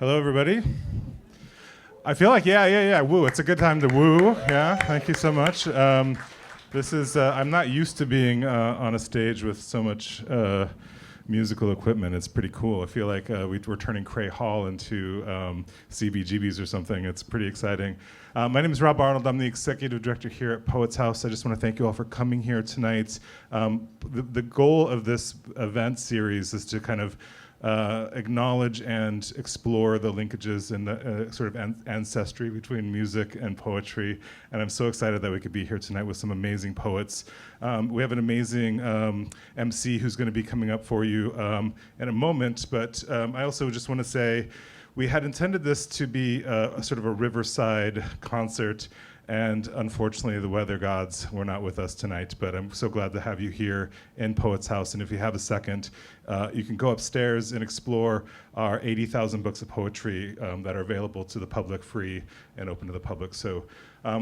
Hello, everybody. I feel like, yeah, woo. It's a good time to woo. Yeah, thank you so much. This is, I'm not used to being on a stage with so much musical equipment. It's pretty cool. I feel like we're turning Cray Hall into CBGB's or something. It's pretty exciting. My name is Rob Arnold. I'm the executive director here at Poets House. I just want to thank you all for coming here tonight. The goal of this event series is to kind of acknowledge and explore the linkages and the sort of ancestry between music and poetry. And I'm so excited that we could be here tonight with some amazing poets. We have an amazing MC who's going to be coming up for you in a moment. But I also just want to say we had intended this to be a sort of a riverside concert. And unfortunately, the weather gods were not with us tonight, but I'm so glad to have you here in Poets House. And if you have a second, you can go upstairs and explore our 80,000 books of poetry that are available to the public, free and open to the public. So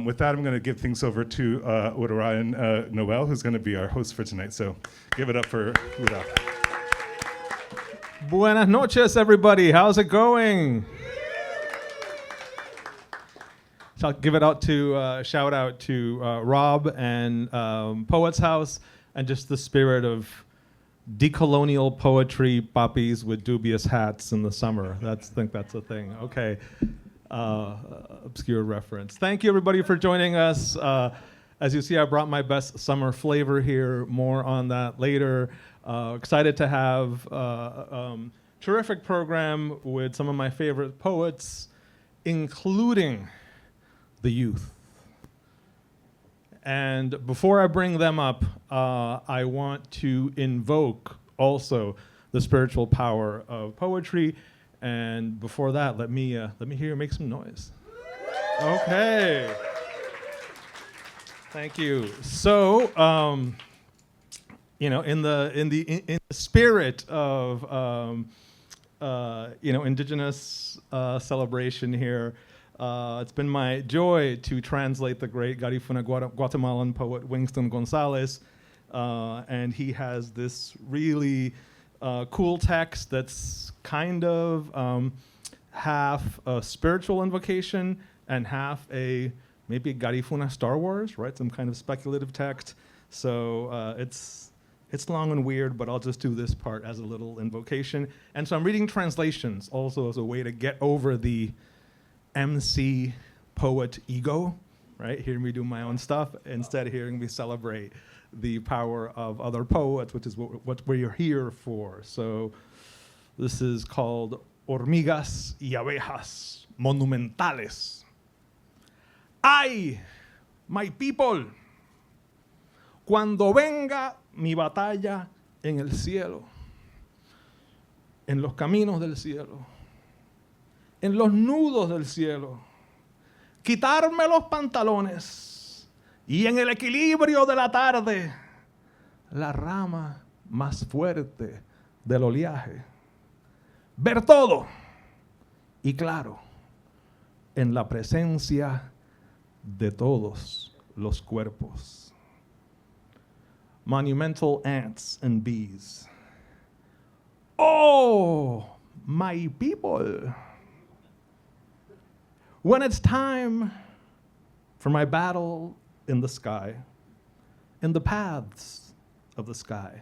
with that, I'm going to give things over to Urayoán Noel, who's going to be our host for tonight. So give it up for Ura. Buenas noches, everybody. How's it going? So I'll give it out to shout out to Rob and Poets House and just the spirit of decolonial poetry poppies with dubious hats in the summer. I think that's a thing. Okay, obscure reference. Thank you everybody for joining us. As you see, I brought my best summer flavor here. More on that later. Excited to have terrific program with some of my favorite poets, including the youth. And before I bring them up, I want to invoke also the spiritual power of poetry. And before that, let me hear you make some noise. Okay. Thank you. So, in the spirit of indigenous celebration here. It's been my joy to translate the great Garifuna Guatemalan poet Winston Gonzalez, and he has this really cool text that's kind of half a spiritual invocation and half maybe a Garifuna Star Wars, right? Some kind of speculative text. So it's long and weird, but I'll just do this part as a little invocation. And so I'm reading translations also as a way to get over the MC poet ego, right? Hearing me do my own stuff, instead of hearing me celebrate the power of other poets, which is what we're here for. So this is called Hormigas y Abejas Monumentales. Ay, my people, cuando venga mi batalla en el cielo, en los caminos del cielo, en los nudos del cielo, quitarme los pantalones y en el equilibrio de la tarde, la rama más fuerte del oleaje, ver todo y claro, en la presencia de todos los cuerpos. Monumental ants and bees. Oh, my people. When it's time for my battle in the sky, in the paths of the sky,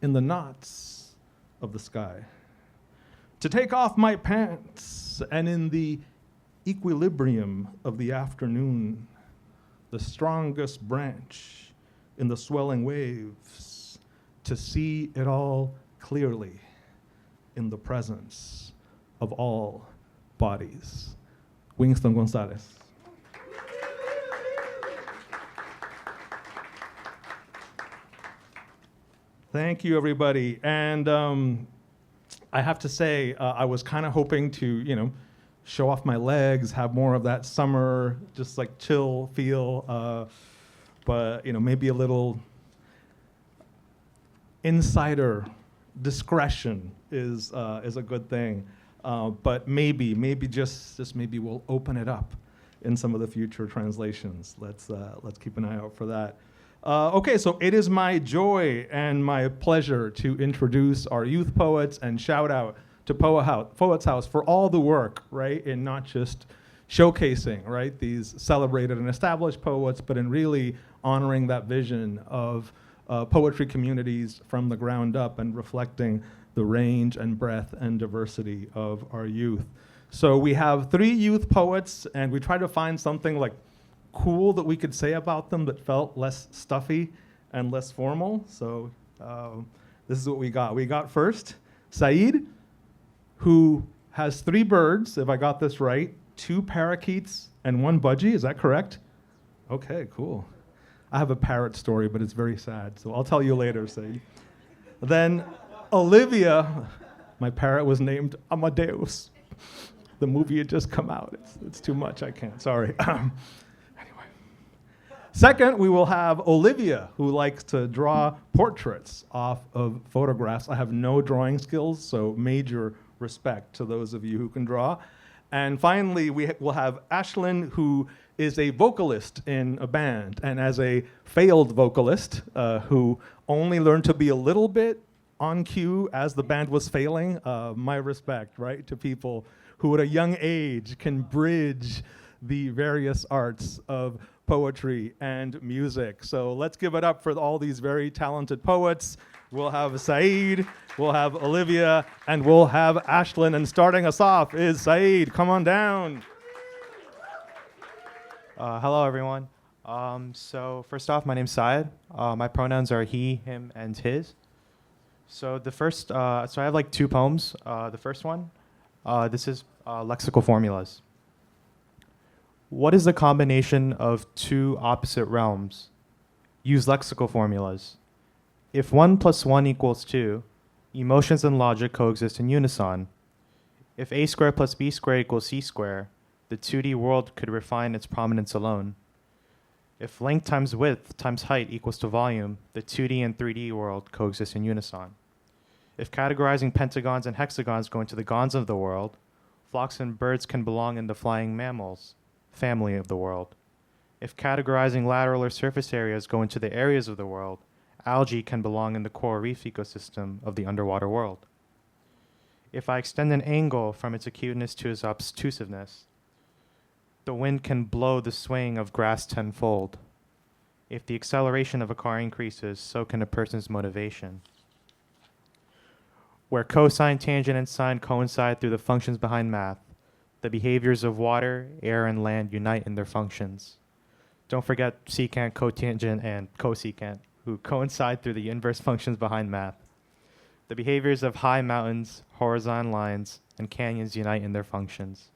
in the knots of the sky, to take off my pants and in the equilibrium of the afternoon, the strongest branch in the swelling waves, to see it all clearly in the presence of all bodies. Winston Gonzalez. Thank you, everybody. And I have to say, I was kind of hoping to, show off my legs, have more of that summer, just like chill feel, but maybe a little insider discretion is a good thing. But maybe just maybe we'll open it up in some of the future translations. Let's keep an eye out for that. Okay, so it is my joy and my pleasure to introduce our youth poets and shout out to Poets House for all the work, right, in not just showcasing, right, these celebrated and established poets, but in really honoring that vision of poetry communities from the ground up and reflecting the range and breadth and diversity of our youth. So we have 3 youth poets, and we try to find something like cool that we could say about them that felt less stuffy and less formal. So this is what we got. We got first Saeed, who has 3 birds, if I got this right, 2 parakeets and 1 budgie. Is that correct? Okay, cool. I have a parrot story, but it's very sad, so I'll tell you later, Saeed. Then Olivia, my parrot was named Amadeus. The movie had just come out. It's too much, I can't, sorry. Anyway. Second, we will have Olivia, who likes to draw portraits off of photographs. I have no drawing skills, so major respect to those of you who can draw. And finally, we will have Ashlyn, who is a vocalist in a band, and as a failed vocalist who only learned to be a little bit on cue as the band was failing, my respect, right, to people who at a young age can bridge the various arts of poetry and music. So let's give it up for all these very talented poets. We'll have Saeed, we'll have Olivia, and we'll have Ashlyn. And starting us off is Saeed. Come on down. Hello, everyone. So first off, my name's Syed. My pronouns are he, him, and his. So the first, so I have like 2 poems. The first one, this is lexical formulas. What is the combination of 2 opposite realms? Use lexical formulas. If 1 + 1 = 2, emotions and logic coexist in unison. If a squared + b squared = c squared, the 2D world could refine its prominence alone. If length times width times height equals to volume, the 2D and 3D world coexist in unison. If categorizing pentagons and hexagons go into the gons of the world, flocks and birds can belong in the flying mammals family of the world. If categorizing lateral or surface areas go into the areas of the world, algae can belong in the coral reef ecosystem of the underwater world. If I extend an angle from its acuteness to its obtusiveness, the wind can blow the swaying of grass tenfold. If the acceleration of a car increases, so can a person's motivation. Where cosine, tangent, and sine coincide through the functions behind math, the behaviors of water, air, and land unite in their functions. Don't forget secant, cotangent, and cosecant, who coincide through the inverse functions behind math. The behaviors of high mountains, horizontal lines, and canyons unite in their functions.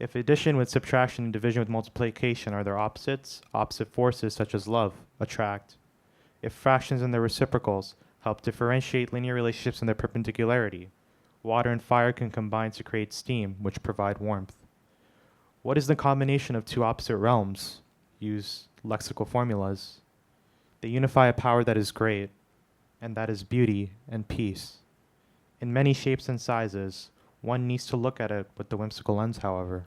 If addition with subtraction and division with multiplication are their opposites, opposite forces such as love attract. If fractions and their reciprocals help differentiate linear relationships in their perpendicularity, water and fire can combine to create steam, which provide warmth. What is the combination of 2 opposite realms? Use lexical formulas. They unify a power that is great, and that is beauty and peace. In many shapes and sizes, one needs to look at it with the whimsical lens, however.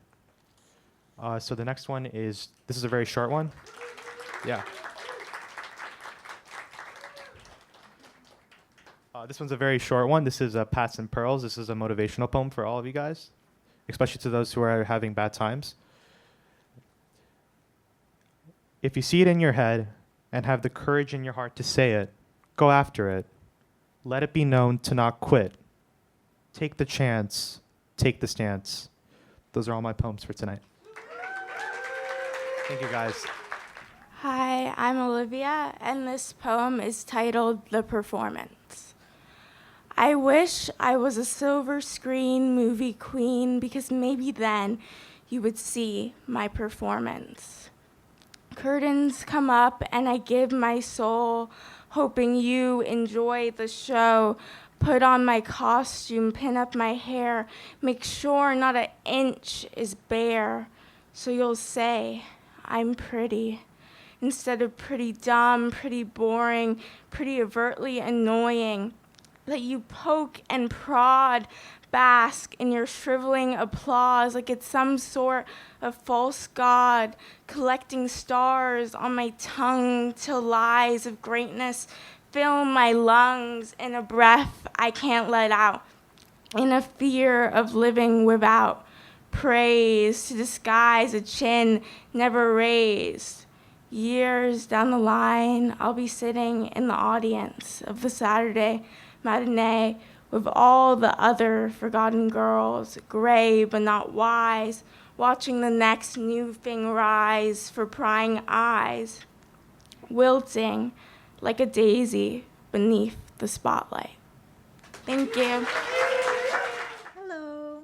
So the next one is, this is a very short one. Yeah. This one's a very short one. This is Pats and Pearls. This is a motivational poem for all of you guys, especially to those who are having bad times. If you see it in your head and have the courage in your heart to say it, go after it. Let it be known to not quit. Take the chance. Take the stance. Those are all my poems for tonight. Thank you, guys. Hi, I'm Olivia, and this poem is titled The Performance. I wish I was a silver screen movie queen, because maybe then you would see my performance. Curtains come up and I give my soul, hoping you enjoy the show. Put on my costume, pin up my hair, make sure not an inch is bare, so you'll say I'm pretty, instead of pretty dumb, pretty boring, pretty overtly annoying. Let you poke and prod, bask in your shriveling applause like it's some sort of false god, collecting stars on my tongue till lies of greatness fill my lungs in a breath I can't let out. in a fear of living without praise to disguise a chin never raised. Years down the line, I'll be sitting in the audience of the Saturday matinee with all the other forgotten girls, gray but not wise, watching the next new thing rise for prying eyes, wilting like a daisy beneath the spotlight. Thank you. Hello.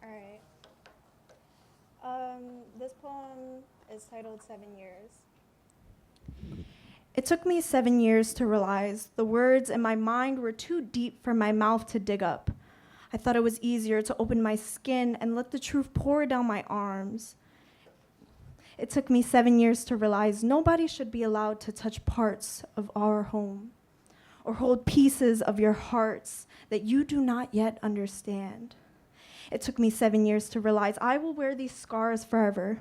All right. This poem is titled 7 Years. It took me 7 years to realize the words in my mind were too deep for my mouth to dig up. I thought it was easier to open my skin and let the truth pour down my arms. It took me 7 years to realize nobody should be allowed to touch parts of our home or hold pieces of your hearts that you do not yet understand. It took me 7 years to realize I will wear these scars forever.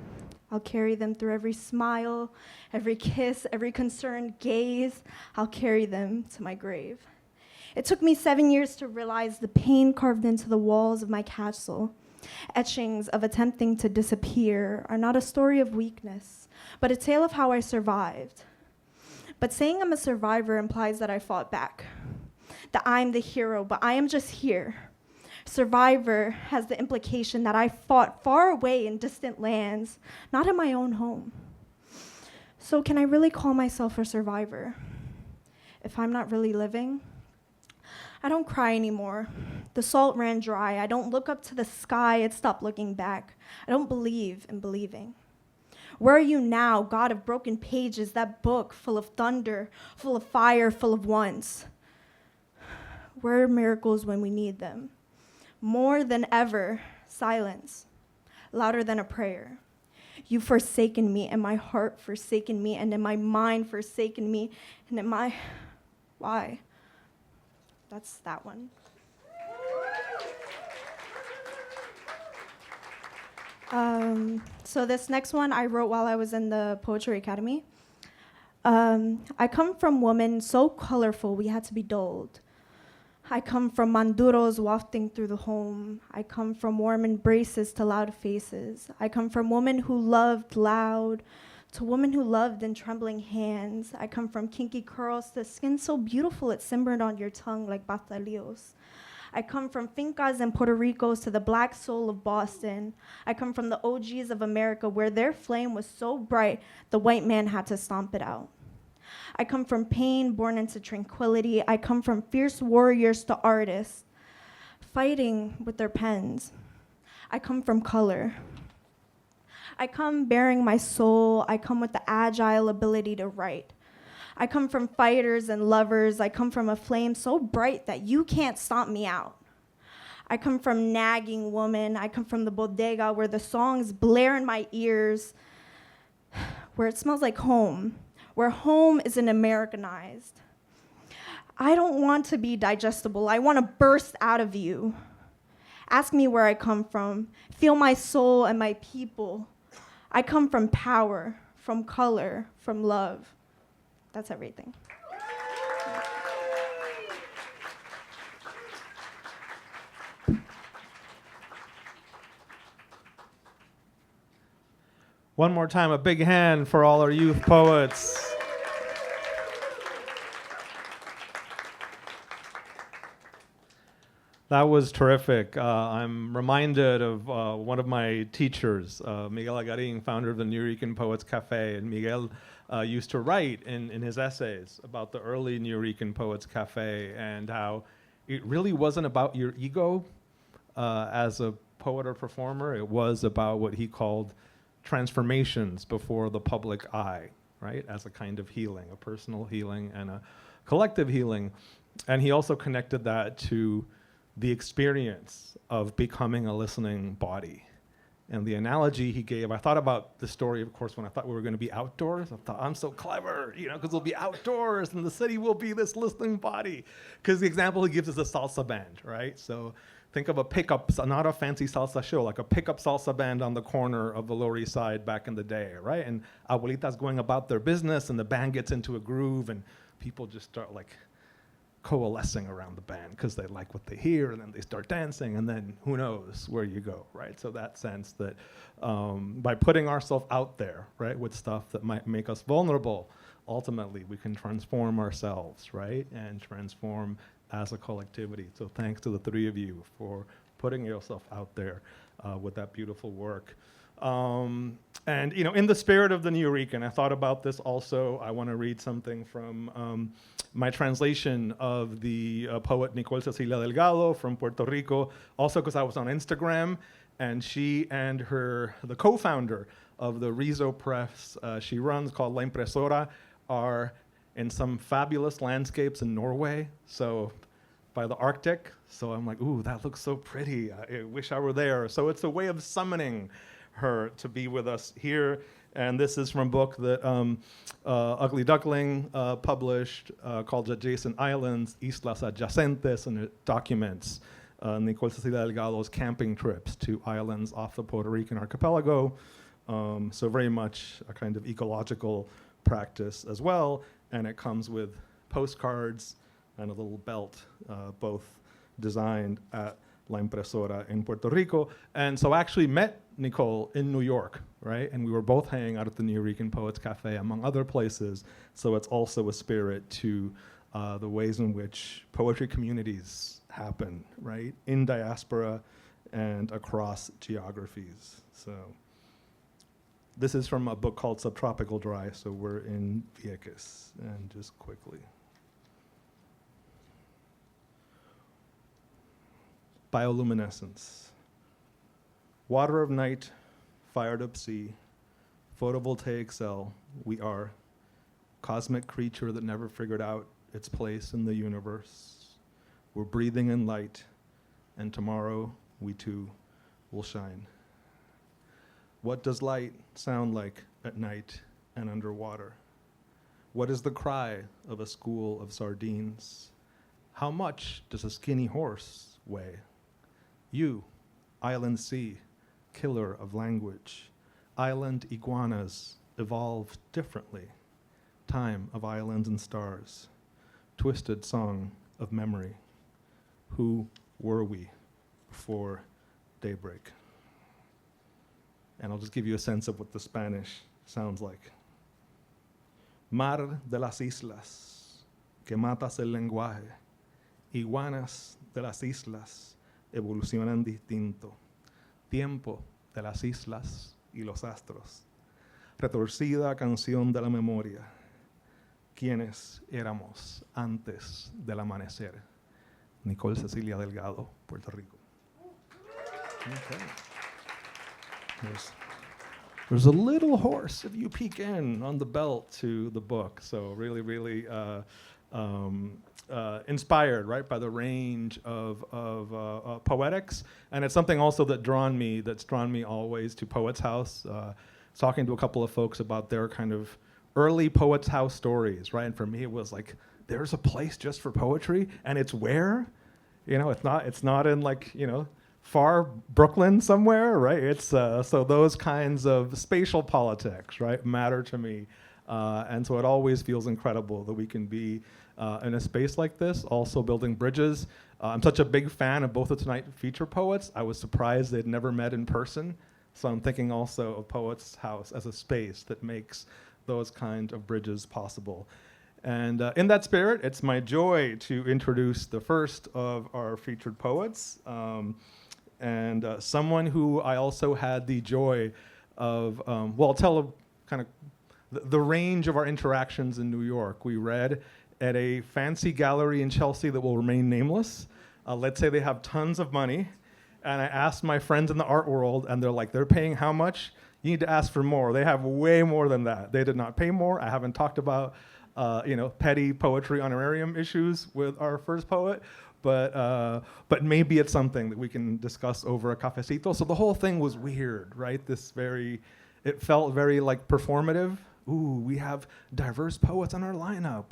I'll carry them through every smile, every kiss, every concerned gaze. I'll carry them to my grave. It took me 7 years to realize the pain carved into the walls of my castle. Etchings of attempting to disappear are not a story of weakness, but a tale of how I survived. But saying I'm a survivor implies that I fought back, that I'm the hero, but I am just here. Survivor has the implication that I fought far away in distant lands, not in my own home. So can I really call myself a survivor if I'm not really living? I don't cry anymore. The salt ran dry. I don't look up to the sky. It stopped looking back. I don't believe in believing. Where are you now, God of broken pages, that book full of thunder, full of fire, full of once? Where are miracles when we need them? More than ever, silence, louder than a prayer. You've forsaken me, and my heart forsaken me, and in my mind forsaken me, and in my... Why? That's that one. So this next one I wrote while I was in the Poetry Academy. I come from women so colorful we had to be dulled. I come from manduros wafting through the home. I come from warm embraces to loud faces. I come from women who loved loud to women who loved in trembling hands. I come from kinky curls to skin so beautiful it simmered on your tongue like batalillos. I come from fincas and Puerto Ricos to the black soul of Boston. I come from the OGs of America where their flame was so bright the white man had to stomp it out. I come from pain born into tranquility. I come from fierce warriors to artists, fighting with their pens. I come from color. I come bearing my soul. I come with the agile ability to write. I come from fighters and lovers. I come from a flame so bright that you can't stomp me out. I come from nagging woman. I come from the bodega where the songs blare in my ears, where it smells like home, where home isn't Americanized. I don't want to be digestible. I want to burst out of you. Ask me where I come from. Feel my soul and my people. I come from power, from color, from love. That's everything. One more time, a big hand for all our youth poets. That was terrific. I'm reminded of one of my teachers, Miguel Agarin, founder of the New Rican Poets Cafe. And Miguel used to write in his essays about the early New Rican Poets Cafe and how it really wasn't about your ego as a poet or performer. It was about what he called transformations before the public eye, right? As a kind of healing, a personal healing and a collective healing. And he also connected that to the experience of becoming a listening body. And the analogy he gave, I thought about the story, of course, when I thought we were going to be outdoors. I thought, I'm so clever, because we'll be outdoors and the city will be this listening body. Because the example he gives is a salsa band, right? So think of a pickup, not a fancy salsa show, like a pickup salsa band on the corner of the Lower East Side back in the day, right? And abuelitas going about their business and the band gets into a groove and people just start like coalescing around the band because they like what they hear, and then they start dancing, and then who knows where you go, right? So that sense that by putting ourselves out there, right, with stuff that might make us vulnerable, ultimately we can transform ourselves, right, and transform as a collectivity. So thanks to the three of you for putting yourself out there with that beautiful work. And in the spirit of the Nuyorican, I thought about this also. I want to read something from my translation of the poet Nicole Cecilia Delgado from Puerto Rico, also because I was on Instagram, and she and the co-founder of the Riso Press she runs, called La Impresora, are in some fabulous landscapes in Norway, so by the Arctic. So I'm like, ooh, that looks so pretty. I wish I were there. So it's a way of summoning her to be with us here. And this is from a book that Ugly Duckling published called Adjacent Islands, Islas Adyacentes, and it documents Nicole Cecilia Delgado's camping trips to islands off the Puerto Rican archipelago. So very much a kind of ecological practice as well. And it comes with postcards and a little belt, both designed at La Impresora in Puerto Rico. And so I actually met Nicole in New York, right? And we were both hanging out at the Nuyorican Poets Cafe, among other places. So it's also a spirit to the ways in which poetry communities happen, right? In diaspora and across geographies. So this is from a book called Subtropical Dry, so we're in Vieques. And just quickly. Bioluminescence. Water of night, fired up sea, photovoltaic cell, we are. Cosmic creature that never figured out its place in the universe. We're breathing in light, and tomorrow we too will shine. What does light sound like at night and underwater? What is the cry of a school of sardines? How much does a skinny horse weigh? You, island sea, killer of language. Island iguanas evolved differently. Time of islands and stars. Twisted song of memory. Who were we before daybreak? And I'll just give you a sense of what the Spanish sounds like. Mar de las islas, que matas el lenguaje. Iguanas de las islas evolucionan distinto. Tiempo de las islas y los astros. Retorcida canción de la memoria. ¿Quiénes éramos antes del amanecer? Nicole Cecilia Delgado, Puerto Rico. Okay. There's a little horse if you peek in on the belt to the book. So really, really inspired, right, by the range of poetics. And it's something also that's drawn me always to Poets House. Talking to a couple of folks about their kind of early Poets House stories, right? And for me, it was like, there's a place just for poetry, and it's where? It's not in like, far Brooklyn somewhere, right? It's so those kinds of spatial politics, right, matter to me. And so it always feels incredible that we can be in a space like this, also building bridges. I'm such a big fan of both the Tonight feature poets. I was surprised they'd never met in person. So I'm thinking also of Poets House as a space that makes those kind of bridges possible. And in that spirit, it's my joy to introduce the first of our featured poets, and someone who I also had the joy of, I'll tell a kind of the range of our interactions in New York. We read at a fancy gallery in Chelsea that will remain nameless. Let's say they have tons of money. And I asked my friends in the art world, and they're like, they're paying how much? You need to ask for more. They have way more than that. They did not pay more. I haven't talked about, petty poetry honorarium issues with our first poet, but maybe it's something that we can discuss over a cafecito. So the whole thing was weird, right? It felt very like performative. Ooh, we have diverse poets on our lineup.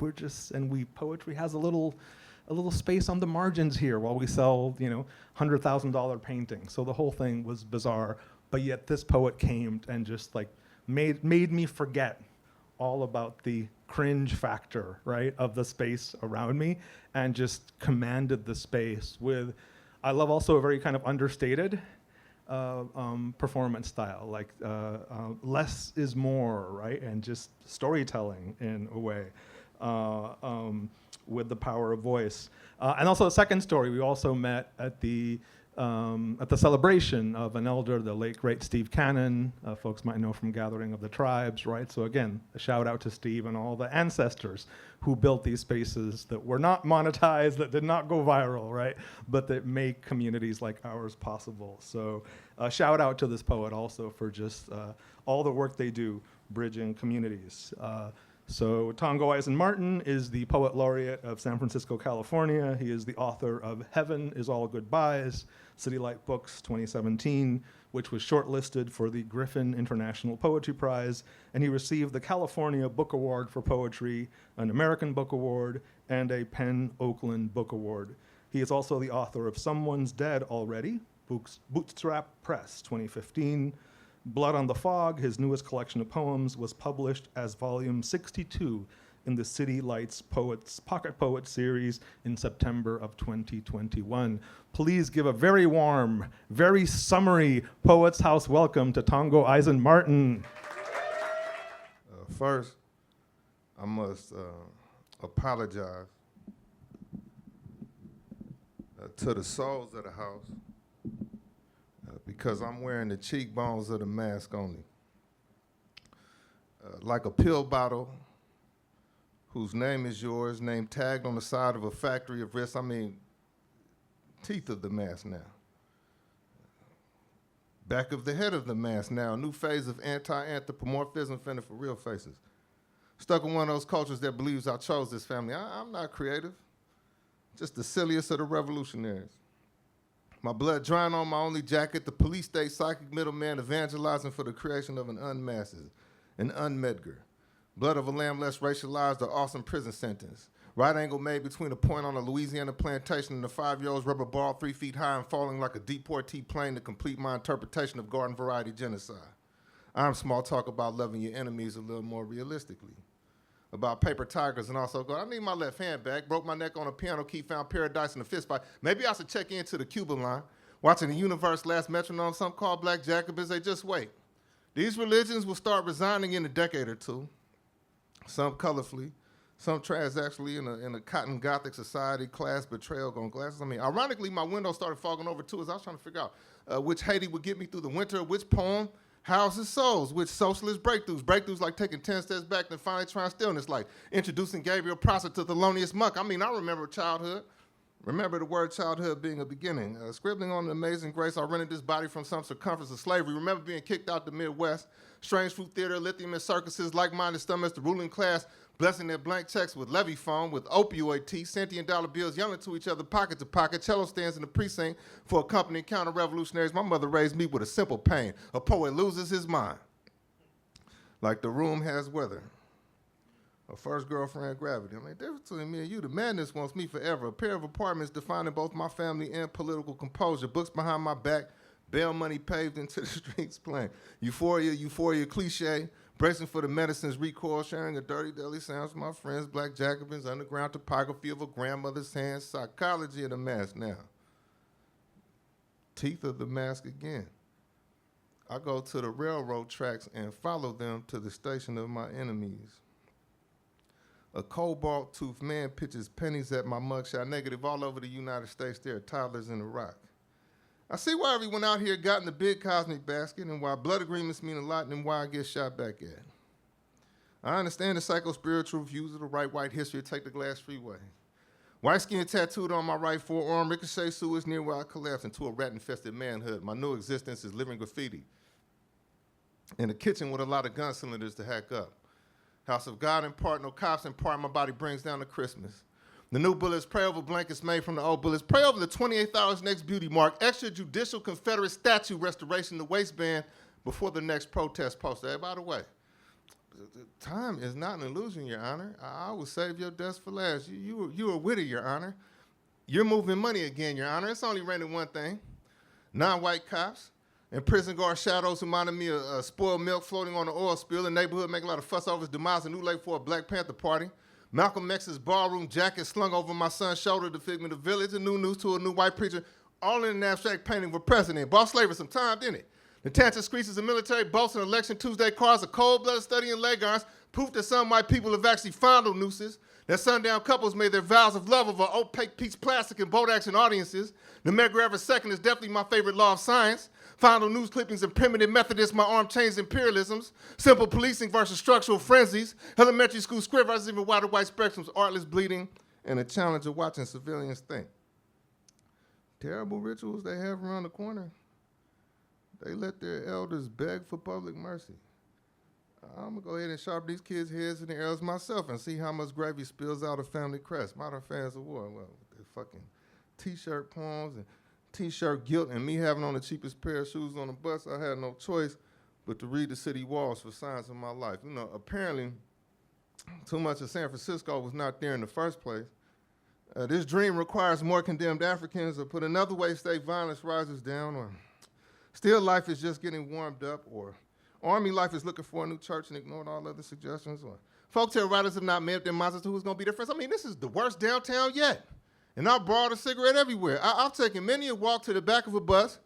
Poetry has a little space on the margins here while we sell, $100,000 paintings. So the whole thing was bizarre, but yet this poet came and just like made me forget all about the cringe factor, right, of the space around me, and just commanded the space with, I love also a very kind of understated performance style, like less is more, right, and just storytelling in a way with the power of voice. And also a second story, we also met at the celebration of an elder, the late great Steve Cannon, folks might know from Gathering of the Tribes, right? So again, a shout out to Steve and all the ancestors who built these spaces that were not monetized, that did not go viral, right? But that make communities like ours possible. So a shout out to this poet also for just all the work they do bridging communities. So Tongo Eisen-Martin is the Poet Laureate of San Francisco, California. He is the author of Heaven is All Goodbyes, City Light Books 2017, which was shortlisted for the Griffin International Poetry Prize, and he received the California Book Award for Poetry, an American Book Award, and a Penn Oakland Book Award. He is also the author of Someone's Dead Already, Bootstrap Press 2015, Blood on the Fog, his newest collection of poems, was published as volume 62 in the City Lights Poets Pocket Poet series in September of 2021. Please give a very warm, very summery Poets House welcome to Tongo Eisen-Martin. First, I must apologize to the souls of the house because I'm wearing the cheekbones of the mask only. Like a pill bottle whose name is yours, name tagged on the side of a factory of risks. I mean, teeth of the mask now. Back of the head of the mask now, a new phase of anti-anthropomorphism finna for real faces. Stuck in one of those cultures that believes I chose this family. I'm not creative, just the silliest of the revolutionaries. My blood drying on my only jacket, the police state psychic middleman evangelizing for the creation of an unmasked, an unmedgar. Blood of a lamb less racialized, or awesome prison sentence. Right angle made between a point on a Louisiana plantation and a 5-year-old's rubber ball 3 feet high and falling like a deportee plane to complete my interpretation of garden variety genocide. I'm small talk about loving your enemies a little more realistically. About paper tigers and also go, I need my left hand back, broke my neck on a piano key, found paradise in a fist fight. Maybe I should check into the Cuban line. Watching the universe last metronome, some call black Jacobins, they just wait. These religions will start resigning in a decade or two. Some colorfully, some transactionally in a cotton gothic society, class betrayal on glasses. I mean, ironically, my window started fogging over too as I was trying to figure out which Haiti would get me through the winter, which poem houses souls, which socialist breakthroughs like taking 10 steps back and finally trying stillness, like introducing Gabriel Prosser to Thelonious Monk. I mean, I remember childhood. Remember the word childhood being a beginning. Scribbling on an amazing grace, I rented this body from some circumference of slavery. Remember being kicked out the Midwest, strange fruit theater, lithium and circuses, like-minded stomachs, the ruling class, blessing their blank checks with levy phone, with opioid tea, sentient dollar bills yelling to each other pocket to pocket, cello stands in the precinct for accompanying counter-revolutionaries. My mother raised me with a simple pain. A poet loses his mind. Like the room has weather. A first girlfriend gravity. I mean, difference between me and you, the madness wants me forever. A pair of apartments defining both my family and political composure. Books behind my back, bail money paved into the streets plain. Euphoria cliche. Bracing for the medicine's recoil, sharing a dirty daily sounds with my friends, black Jacobins, underground topography of a grandmother's hands, psychology of the mask now. Teeth of the mask again. I go to the railroad tracks and follow them to the station of my enemies. A cobalt-toothed man pitches pennies at my mugshot, negative all over the United States. There are toddlers in Iraq. I see why everyone out here got in the big cosmic basket and why blood agreements mean a lot and why I get shot back at. I understand the psycho-spiritual views of the right white history to take the glass freeway. White skin tattooed on my right forearm, ricochet sewage near where I collapsed into a rat-infested manhood. My new existence is living graffiti. In a kitchen with a lot of gun cylinders to hack up. House of God in part, no cops in part, my body brings down to Christmas. The new bullets, pray over blankets made from the old bullets. Pray over the 28th hour's next beauty mark. Extrajudicial Confederate statue restoration, the waistband before the next protest poster. Hey, by the way, time is not an illusion, Your Honor. I will save your deaths for last. You were witty, Your Honor. You're moving money again, Your Honor. It's only rented one thing. Non-white cops, And prison guard shadows reminded me of spoiled milk floating on an oil spill. The neighborhood making a lot of fuss over his demise. A new lake for a Black Panther party. Malcolm X's ballroom jacket slung over my son's shoulder, the figment of village. A new news to a new white preacher. All in an abstract painting of a president. Boss slavery some time, didn't it? LaTasha screeches of military boats and election Tuesday cars. A cold-blooded study in leg irons. Proof that some white people have actually fondled nooses. That sundown couples made their vows of love over opaque piece plastic and boat action audiences. The Medgar second is definitely my favorite law of science. Final news clippings and primitive Methodists, my arm chains imperialisms. Simple policing versus structural frenzies. Elementary school script versus even wider white spectrums. Artless bleeding and a challenge of watching civilians think. Terrible rituals they have around the corner. They let their elders beg for public mercy. I'm gonna go ahead and sharpen these kids' heads in the arrows myself and see how much gravy spills out of family crest. Modern fans of war, well, with their fucking t-shirt poems and t-shirt guilt and me having on the cheapest pair of shoes on the bus, I had no choice but to read the city walls for signs of my life. You know, apparently, too much of San Francisco was not there in the first place. This dream requires more condemned Africans, or put another way, state violence rises down, or still life is just getting warmed up, or Army life is looking for a new church and ignored all other suggestions, or folktale writers have not made up their minds as to who's gonna be their friends. I mean, this is the worst downtown yet. And I've borrowed a cigarette everywhere. I've taken many a walk to the back of a bus.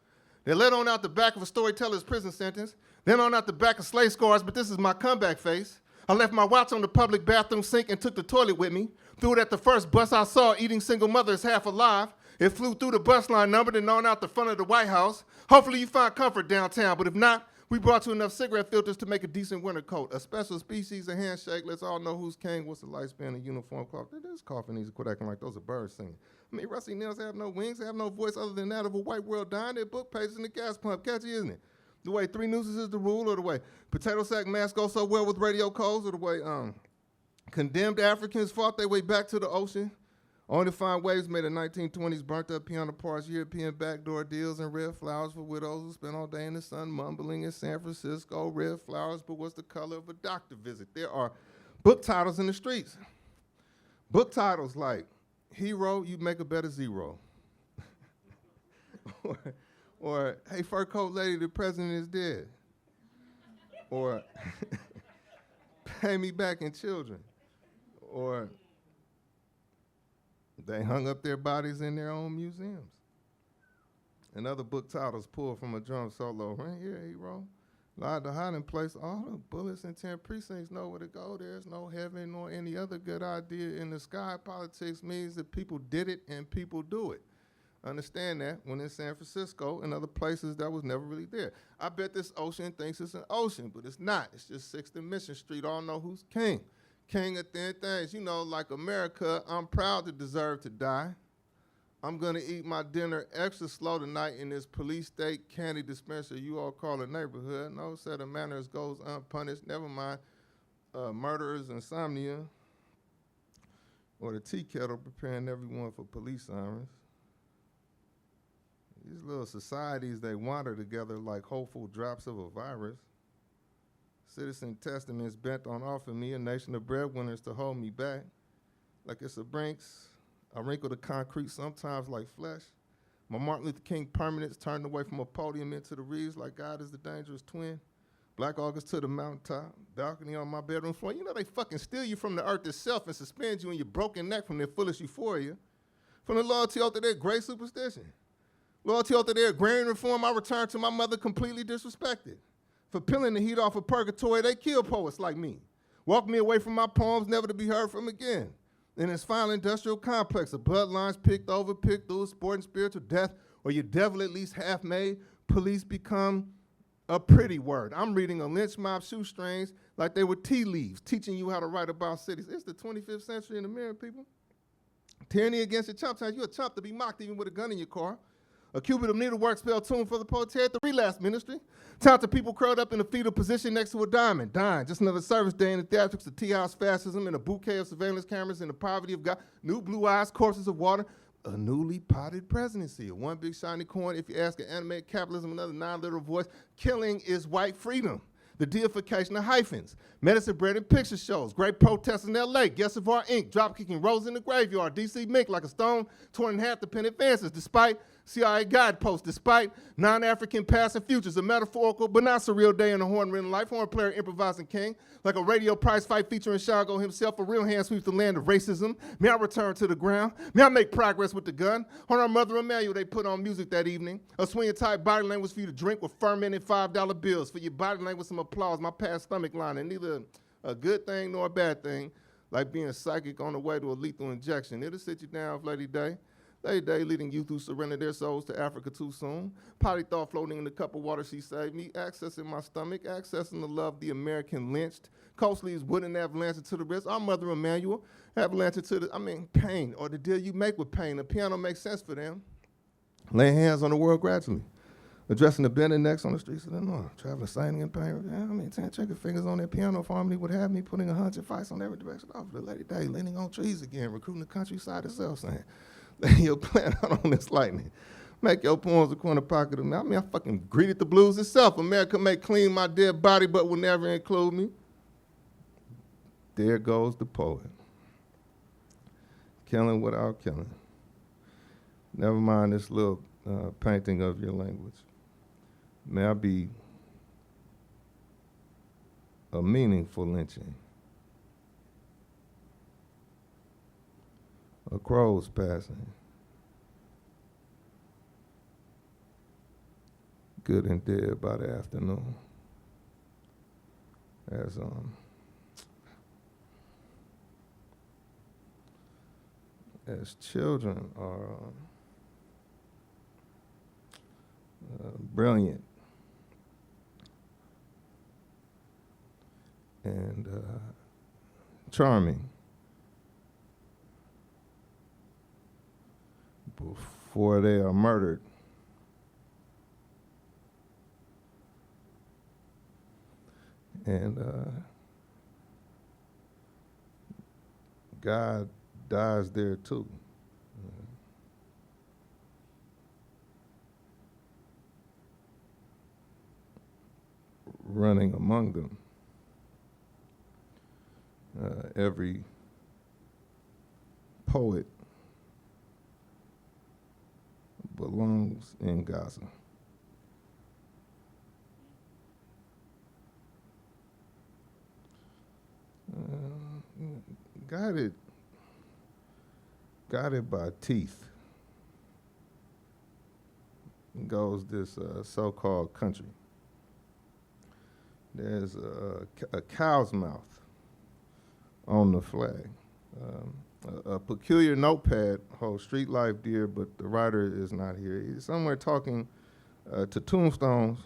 They let on out the back of a storyteller's prison sentence, then on out the back of slave scars, but this is my comeback face. I left my watch on the public bathroom sink and took the toilet with me. Threw it at the first bus I saw, eating single mothers half alive. It flew through the bus line numbered and on out the front of the White House. Hopefully you find comfort downtown, but if not, we brought you enough cigarette filters to make a decent winter coat. A special species, a handshake, let's all know who's king, what's the lifespan of uniform cloth. This coffin needs to quit acting like those are birds singing. I mean, rusty nails have no wings, they have no voice other than that of a white world dying. Their book pages in the gas pump. Catchy, isn't it? The way 3 nooses is the rule, or the way potato sack masks go so well with radio codes, or the way condemned Africans fought their way back to the ocean, only to find waves made in 1920s burnt up piano parts, European backdoor deals, and red flowers for widows who spent all day in the sun mumbling in San Francisco. Red flowers, but what's the color of a doctor visit? There are book titles in the streets. Book titles like, Hero, You Make a Better Zero. or Hey, Fur Coat Lady, the president is dead. Or Pay Me Back in Children. Or They Hung Up Their Bodies in Their Own Museums. And other book titles pulled from a drum solo. Right here, hero. Lied to hiding place. All the bullets in 10 precincts know where to go. There's no heaven nor any other good idea in the sky. Politics means that people did it and people do it. Understand that when in San Francisco and other places that was never really there. I bet this ocean thinks it's an ocean, but it's not. It's just 6th and Mission Street. All know who's king. King of thin things. You know, like America, I'm proud to deserve to die. I'm gonna eat my dinner extra slow tonight in this police state candy dispenser you all call a neighborhood. No set of manners goes unpunished. Never mind murderers, insomnia, or the tea kettle preparing everyone for police sirens. These little societies, they wander together like hopeful drops of a virus. Citizen testaments bent on offering me a nation of breadwinners to hold me back. Like it's a Brinks, I wrinkle the concrete sometimes like flesh. My Martin Luther King permanence turned away from a podium into the reeds like God is the dangerous twin. Black August to the mountaintop, balcony on my bedroom floor. You know they fucking steal you from the earth itself and suspend you in your broken neck from their foolish euphoria. From the loyalty oath to their great superstition. Loyalty oath to their agrarian reform, I returned to my mother completely disrespected. For peeling the heat off of purgatory, they kill poets like me. Walk me away from my poems, never to be heard from again. In this final industrial complex of bloodlines picked over, picked through, sporting spiritual death, or your devil at least half made, police become a pretty word. I'm reading a lynch mob shoestrings like they were tea leaves, teaching you how to write about cities. It's the 25th century in America, people. Tyranny against your chump times. You're a chump to be mocked even with a gun in your car. A cubit of needlework spell tuned for the poetry at the relapse ministry. Talented people curled up in a fetal position next to a diamond, dying. Just another service day in the theatrics of tea-house fascism and a bouquet of surveillance cameras in the poverty of God. New blue eyes, courses of water, a newly potted presidency. A one big shiny coin, if you ask an animated capitalism, another non-literal voice. Killing is white freedom. The deification of hyphens. Medicine bread and picture shows. Great protests in L.A. Guess of our ink. Drop kicking rose in the graveyard. D.C. mink like a stone torn in half the pennant fences. Despite CIA guidepost, despite non-African past and futures, a metaphorical but not surreal day in a horn-ridden life. Horn player improvising king, like a radio prize fight featuring Shango himself, a real hand sweeps the land of racism. May I return to the ground? May I make progress with the gun? On our mother Emmanuel, they put on music that evening. A swinging tight body language for you to drink with fermented $5 bills. For your body language, some applause, my past stomach lining. Neither a good thing nor a bad thing, like being psychic on the way to a lethal injection. It'll sit you down, Lady Day. Lady Day leading youth who surrender their souls to Africa too soon. Potty thought floating in the cup of water she saved me. Accessing my stomach, accessing the love the American lynched. Coat sleeves, wooden avalanche to the wrist. Our mother Emmanuel, avalanche to the, pain, or the deal you make with pain. The piano makes sense for them. Laying hands on the world gradually. Addressing the bending necks on the streets of the north. Traveling, signing in pain. 10 chicken fingers on that piano harmony would have me putting 100 fights on every direction. Off the Lady Day, leaning on trees again, recruiting the countryside itself, saying, lay your plan out on this lightning. Make your poems a corner pocket of me. I fucking greeted the blues itself. America may clean my dead body, but will never include me. There goes the poet. Killing without killing. Never mind this little painting of your language. May I be a meaningful lynching. A crow's passing. Good and dead by the afternoon. As children are brilliant and charming before they are murdered. And God dies there too. Running among them. Every poet belongs in Gaza. Guided by teeth goes this so-called country. There's a cow's mouth on the flag. A peculiar notepad holds street life dear, but the writer is not here. He's somewhere talking to tombstones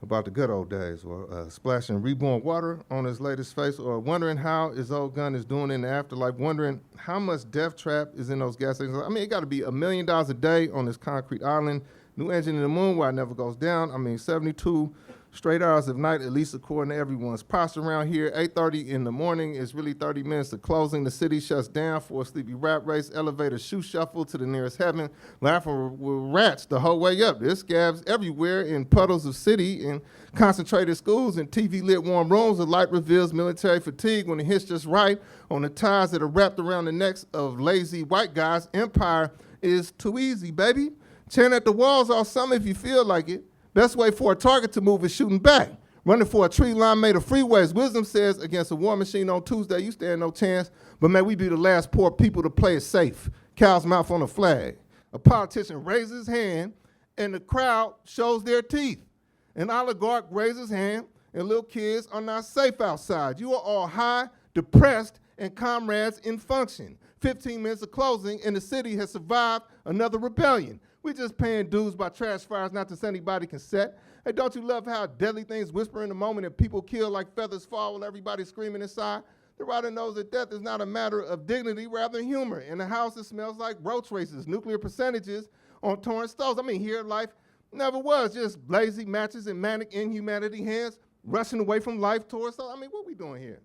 about the good old days, or splashing reborn water on his latest face, or wondering how his old gun is doing in the afterlife, wondering how much death trap is in those gas stations. It got to be $1 million a day on this concrete island. New engine in the moon where it never goes down. 72 straight hours of night, at least according to everyone's posture around here. 8:30 in the morning is really 30 minutes to closing. The city shuts down for a sleepy rat race. Elevator shoe shuffle to the nearest heaven. Laughing with rats the whole way up. There's scabs everywhere in puddles of city and concentrated schools and TV-lit warm rooms. The light reveals military fatigue when it hits just right on the ties that are wrapped around the necks of lazy white guys. Empire is too easy, baby. Chant at the walls all summer if you feel like it. Best way for a target to move is shooting back. Running for a tree line made of freeways. Wisdom says against a war machine on Tuesday, you stand no chance. But may we be the last poor people to play it safe. Cow's mouth on a flag. A politician raises his hand and the crowd shows their teeth. An oligarch raises his hand and little kids are not safe outside. You are all high, depressed, and comrades in function. 15 minutes of closing and the city has survived another rebellion. We just paying dues by trash fires not to anybody can set. Hey, don't you love how deadly things whisper in the moment and people kill like feathers fall while everybody's screaming inside? The writer knows that death is not a matter of dignity, rather humor. In a house that smells like roach races, nuclear percentages on torn stoves. Here life never was, just lazy matches and manic inhumanity hands rushing away from life towards, what we doing here?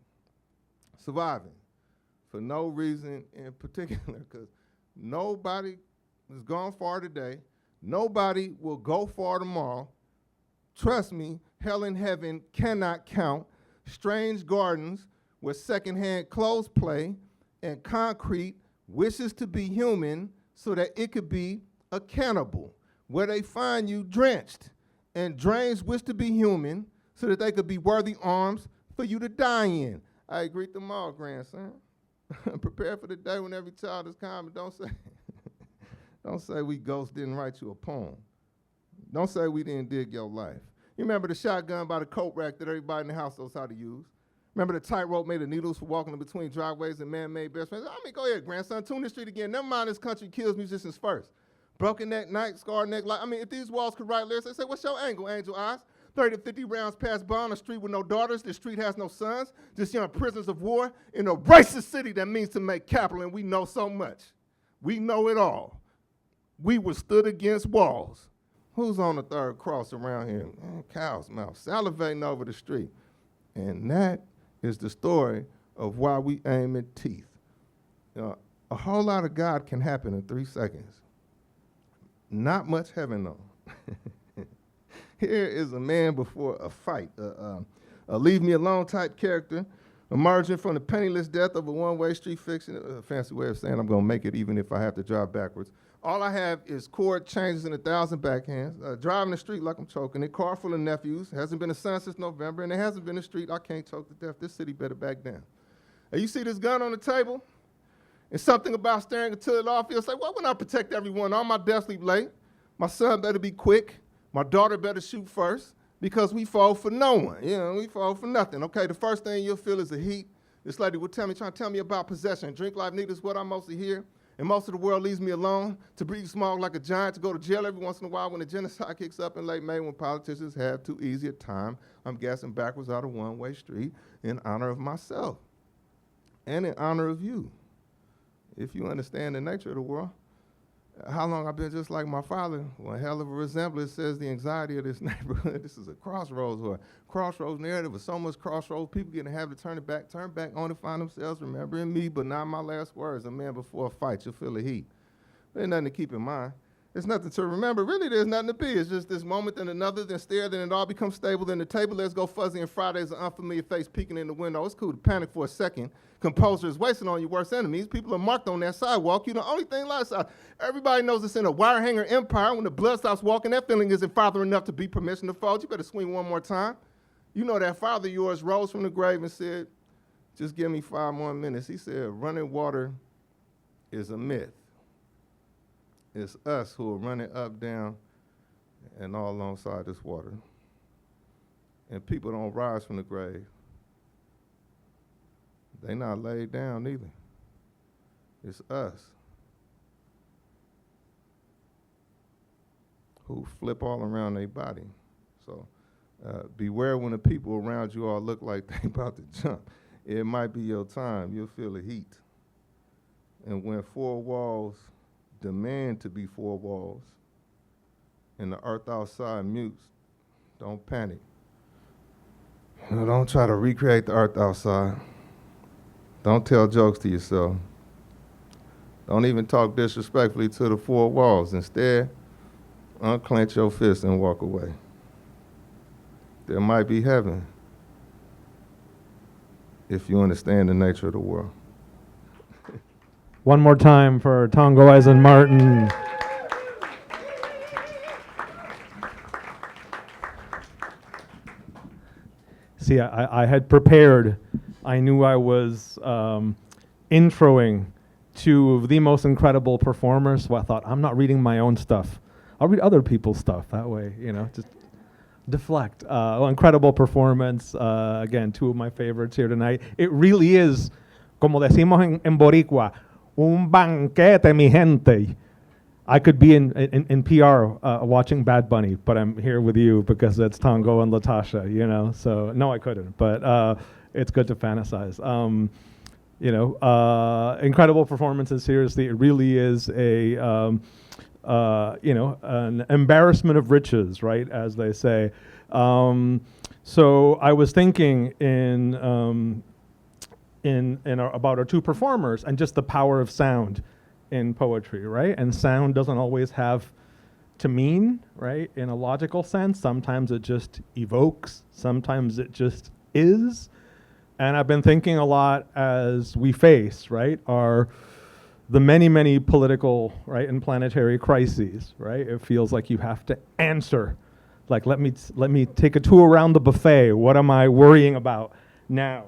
Surviving for no reason in particular, because nobody has gone far today. Nobody will go far tomorrow. Trust me, hell and heaven cannot count. Strange gardens where secondhand clothes play and concrete wishes to be human so that it could be a cannibal, where they find you drenched, and drains wish to be human, so that they could be worthy arms for you to die in. I greet them all, grandson. Prepare for the day when every child is kind, but don't say we ghosts didn't write you a poem. Don't say we didn't dig your life. You remember the shotgun by the coat rack that everybody in the house knows how to use? Remember the tightrope made of needles for walking in between driveways and man-made best friends? I mean, go ahead, grandson, tune the street again. Never mind, this country kills musicians first. Broken neck, night, scarred neck. I mean, if these walls could write lyrics, they say, what's your angle, angel eyes? 30 to 50 rounds past bond, a street with no daughters, this street has no sons, just young prisoners of war in a racist city that means to make capital, and we know so much. We know it all. We were stood against walls. Who's on the third cross around here? Cow's mouth, salivating over the street. And that is the story of why we aim at teeth. A whole lot of God can happen in 3 seconds. Not much heaven, though. Here is a man before a fight, a leave me alone type character, emerging from the penniless death of a one-way street fiction, a fancy way of saying I'm gonna make it even if I have to drive backwards. All I have is chord changes and 1,000 backhands, driving the street like I'm choking it, car full of nephews, hasn't been a sun since November, and there hasn't been a street I can't choke to death. This city better back down. And you see this gun on the table? And something about staring until it all feels like, well, when I protect everyone, all my death sleep late, my son better be quick, my daughter better shoot first, because we fall for no one. We fall for nothing. Okay, the first thing you'll feel is the heat. This lady will trying to tell me about possession. Drink life need is what I mostly hear. And most of the world leaves me alone to breathe smog like a giant, to go to jail every once in a while when the genocide kicks up in late May, when politicians have too easy a time. I'm gassing backwards out a one-way street in honor of myself and in honor of you. If you understand the nature of the world, how long I've been just like my father? Well, hell of a resemblance says the anxiety of this neighborhood. This is a crossroads or a crossroads narrative with so much crossroads, people get in the habit of turn back on to find themselves remembering me, but not my last words. A man before a fight, you'll feel the heat. There's nothing to keep in mind. There's nothing to remember. Really, there's nothing to be. It's just this moment, then another, then stare, then it all becomes stable. Then the table lets go fuzzy, and Friday's an unfamiliar face peeking in the window. It's cool to panic for a second. Composure is wasting on your worst enemies. People are marked on that sidewalk. You're the only thing left. Everybody knows it's in a wire hanger empire. When the blood stops walking, that feeling isn't father enough to be permission to fold. You better swing one more time. You know that father of yours rose from the grave and said, just give me 5 more minutes. He said, running water is a myth. It's us who are running up, down, and all alongside this water. And people don't rise from the grave. They not laid down either. It's us who flip all around their body. So beware when the people around you all look like they about to jump. It might be your time. You'll feel the heat. And when 4 walls demand to be 4 walls and the earth outside mutes, don't panic. Don't try to recreate the earth outside. Don't tell jokes to yourself. Don't even talk disrespectfully to the 4 walls. Instead, unclench your fist and walk away. There might be heaven if you understand the nature of the world. One more time for Tongo Eisen-Martin. See, I had prepared. I knew I was introing 2 of the most incredible performers, so I thought, I'm not reading my own stuff. I'll read other people's stuff. That way, just deflect. Incredible performance. Again, 2 of my favorites here tonight. It really is, como decimos en Boricua, un banquete, mi gente. I could be in PR watching Bad Bunny, but I'm here with you because it's Tongo and LaTasha, So, no, I couldn't, but it's good to fantasize. Incredible performances, seriously. It really is an embarrassment of riches, right, as they say. So I was thinking about our 2 performers and just the power of sound in poetry, right? And sound doesn't always have to mean, right, in a logical sense. Sometimes it just evokes, sometimes it just is. And I've been thinking a lot as we face, right, our the many, many political, right, and planetary crises, right? It feels like you have to answer. Like, let me take a tour around the buffet. What am I worrying about now?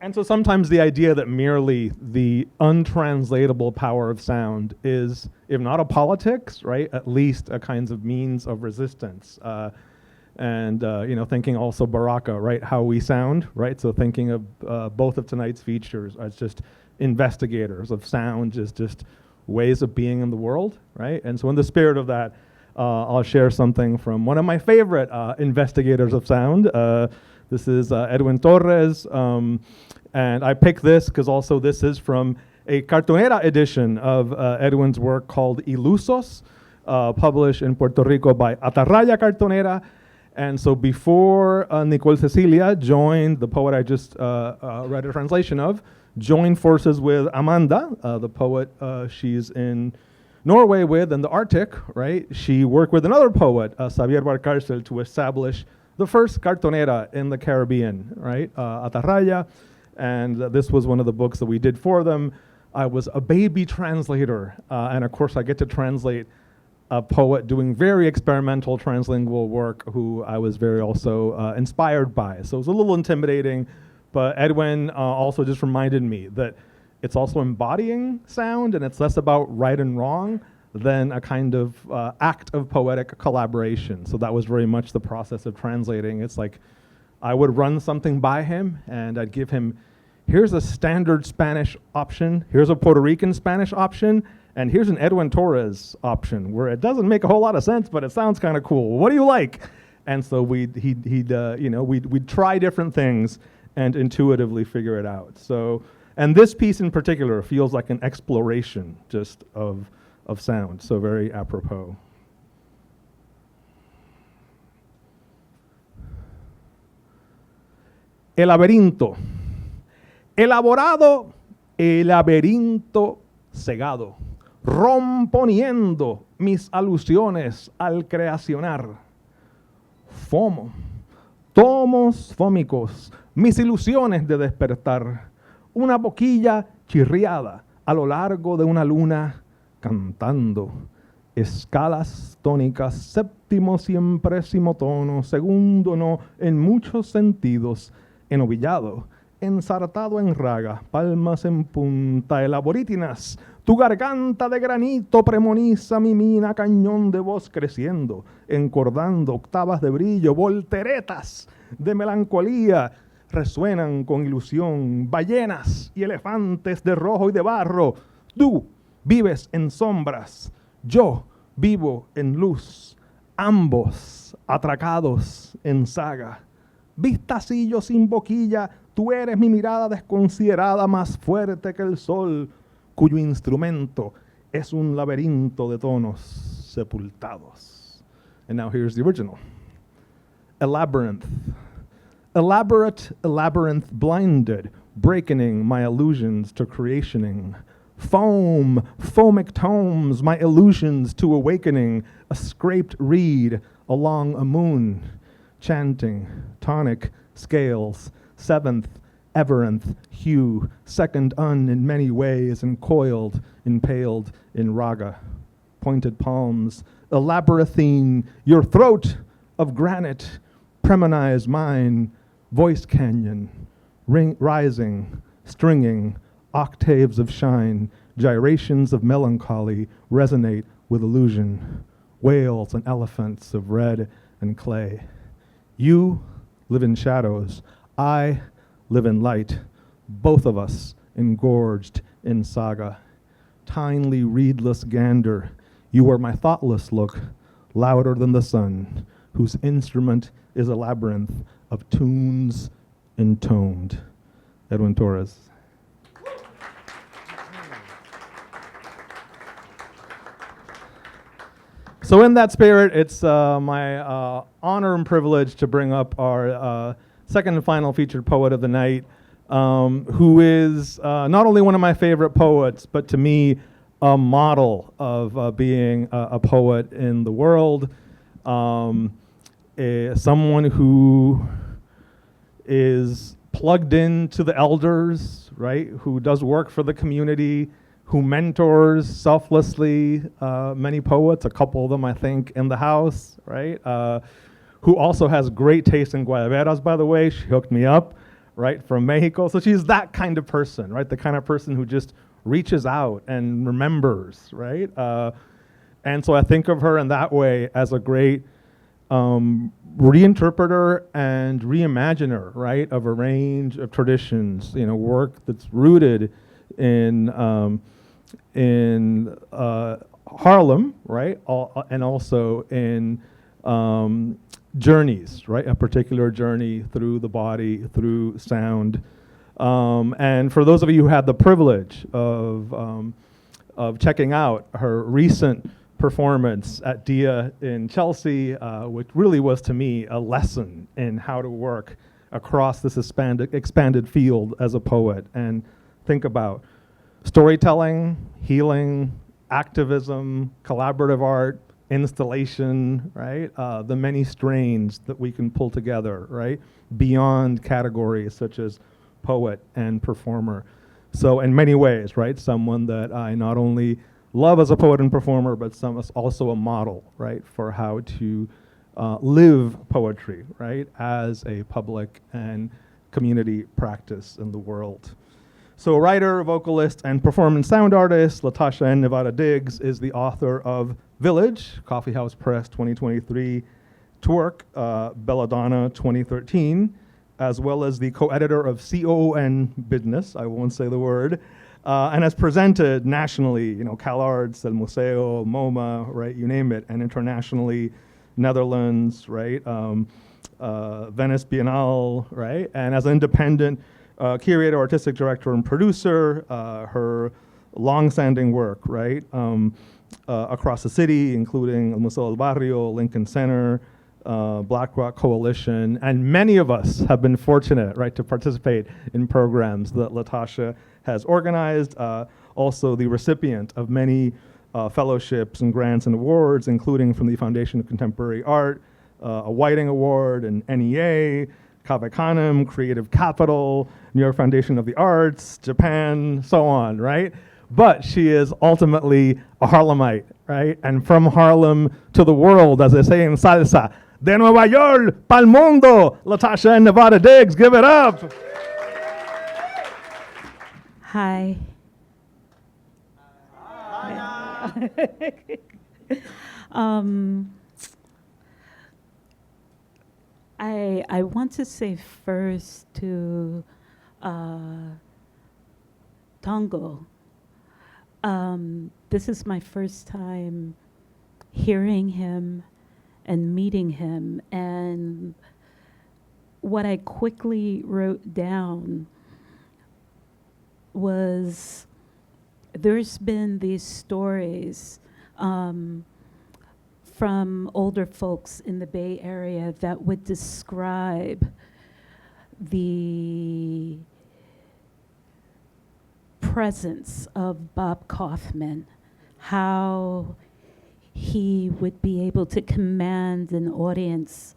And so sometimes the idea that merely the untranslatable power of sound is, if not a politics, right, at least a kinds of means of resistance. Thinking also Baraka, right, how we sound, right? So thinking of both of tonight's features as just investigators of sound, just ways of being in the world, right? And so in the spirit of that, I'll share something from one of my favorite investigators of sound. This is Edwin Torres, and I picked this because also this is from a cartonera edition of Edwin's work called Ilusos, published in Puerto Rico by Atarraya Cartonera. And so before Nicole Cecilia joined, the poet I just read a translation of, joined forces with Amanda, the poet she's in Norway with, in the Arctic, right? She worked with another poet, Xavier Valcárcel, to establish the first cartonera in the Caribbean, right? Atarraya, and this was one of the books that we did for them. I was a baby translator, and of course I get to translate a poet doing very experimental translingual work who I was very also inspired by. So it was a little intimidating, but Edwin also just reminded me that it's also embodying sound, and it's less about right and wrong than a kind of act of poetic collaboration. So that was very much the process of translating. It's like I would run something by him, and I'd give him, here's a standard Spanish option, here's a Puerto Rican Spanish option, and here's an Edwin Torres option, where it doesn't make a whole lot of sense, but it sounds kind of cool. What do you like? And so we'd try different things and intuitively figure it out. So, and this piece in particular feels like an exploration just of sound, so very apropos. El laberinto. Elaborado, el laberinto cegado, romponiendo mis alusiones al creacionar. Fomo, tomos fómicos, mis ilusiones de despertar. Una boquilla chirriada a lo largo de una luna cantando. Escalas tónicas, séptimo siemprésimo tono, segundo no, en muchos sentidos, enovillado, ensartado en raga, palmas en punta, elaborítinas, tu garganta de granito premoniza mi mina, cañón de voz creciendo, encordando octavas de brillo, volteretas de melancolía, resuenan con ilusión, ballenas y elefantes de rojo y de barro. Tú vives en sombras, yo vivo en luz, ambos atracados en saga. Vistacillo sin boquilla, tú eres mi mirada desconsiderada más fuerte que el sol, cuyo instrumento es un laberinto de tonos sepultados. And now here's the original. A labyrinth. Elaborate, a labyrinth blinded, breaking my illusions to creationing. Foam, foamic tomes, my illusions to awakening. A scraped reed along a moon. Chanting, tonic, scales, seventh, everanth, hue, second in many ways, and coiled, impaled in raga. Pointed palms, a labyrinthine, your throat of granite, premonize mine, voice canyon, rising, stringing, octaves of shine, gyrations of melancholy resonate with illusion, whales and elephants of red and clay. You live in shadows, I live in light, both of us engorged in saga. Tinely reedless gander, you are my thoughtless look, louder than the sun, whose instrument is a labyrinth of tunes intoned. Edwin Torres. So in that spirit, it's my honor and privilege to bring up our second and final featured poet of the night, who is not only one of my favorite poets, but to me, a model of being a poet in the world, someone who is plugged into the elders, right? Who does work for the community, who mentors selflessly many poets, a couple of them, I think, in the house, right? Who also has great taste in guayaberas, by the way. She hooked me up, right, from Mexico. So she's that kind of person, right? The kind of person who just reaches out and remembers, right? And so I think of her in that way as a great reinterpreter and reimaginer, right, of a range of traditions, work that's rooted in Harlem, right, and also in journeys, right, a particular journey through the body, through sound. And for those of you who had the privilege of checking out her recent performance at Dia in Chelsea, which really was to me a lesson in how to work across this expanded field as a poet and think about storytelling, healing, activism, collaborative art, installation, right? The many strains that we can pull together, right? Beyond categories such as poet and performer. So in many ways, right? Someone that I not only love as a poet and performer, but also a model, right? For how to live poetry, right? As a public and community practice in the world. So writer, vocalist, and performance sound artist, LaTasha N. Nevada Diggs is the author of Village, Coffee House Press 2023, Twerk, Belladonna 2013, as well as the co-editor of COON Business, I won't say the word, and has presented nationally, CalArts, El Museo, MoMA, right, you name it, and internationally, Netherlands, right, Venice Biennale, right, and as an independent curator, artistic director, and producer, her long-standing work, right, across the city, including El Museo del Barrio, Lincoln Center, Black Rock Coalition, and many of us have been fortunate, right, to participate in programs that LaTasha has organized, also the recipient of many fellowships and grants and awards, including from the Foundation of Contemporary Art, a Whiting Award, an NEA, Cave Canem, Creative Capital, New York Foundation of the Arts, Japan, so on, right? But she is ultimately a Harlemite, right? And from Harlem to the world, as they say in salsa, de Nueva York pa'l mundo, LaTasha N. Nevada Diggs, give it up. Hi. I want to say first to Tongo. This is my first time hearing him and meeting him, and what I quickly wrote down was there's been these stories from older folks in the Bay Area that would describe the presence of Bob Kaufman, how he would be able to command an audience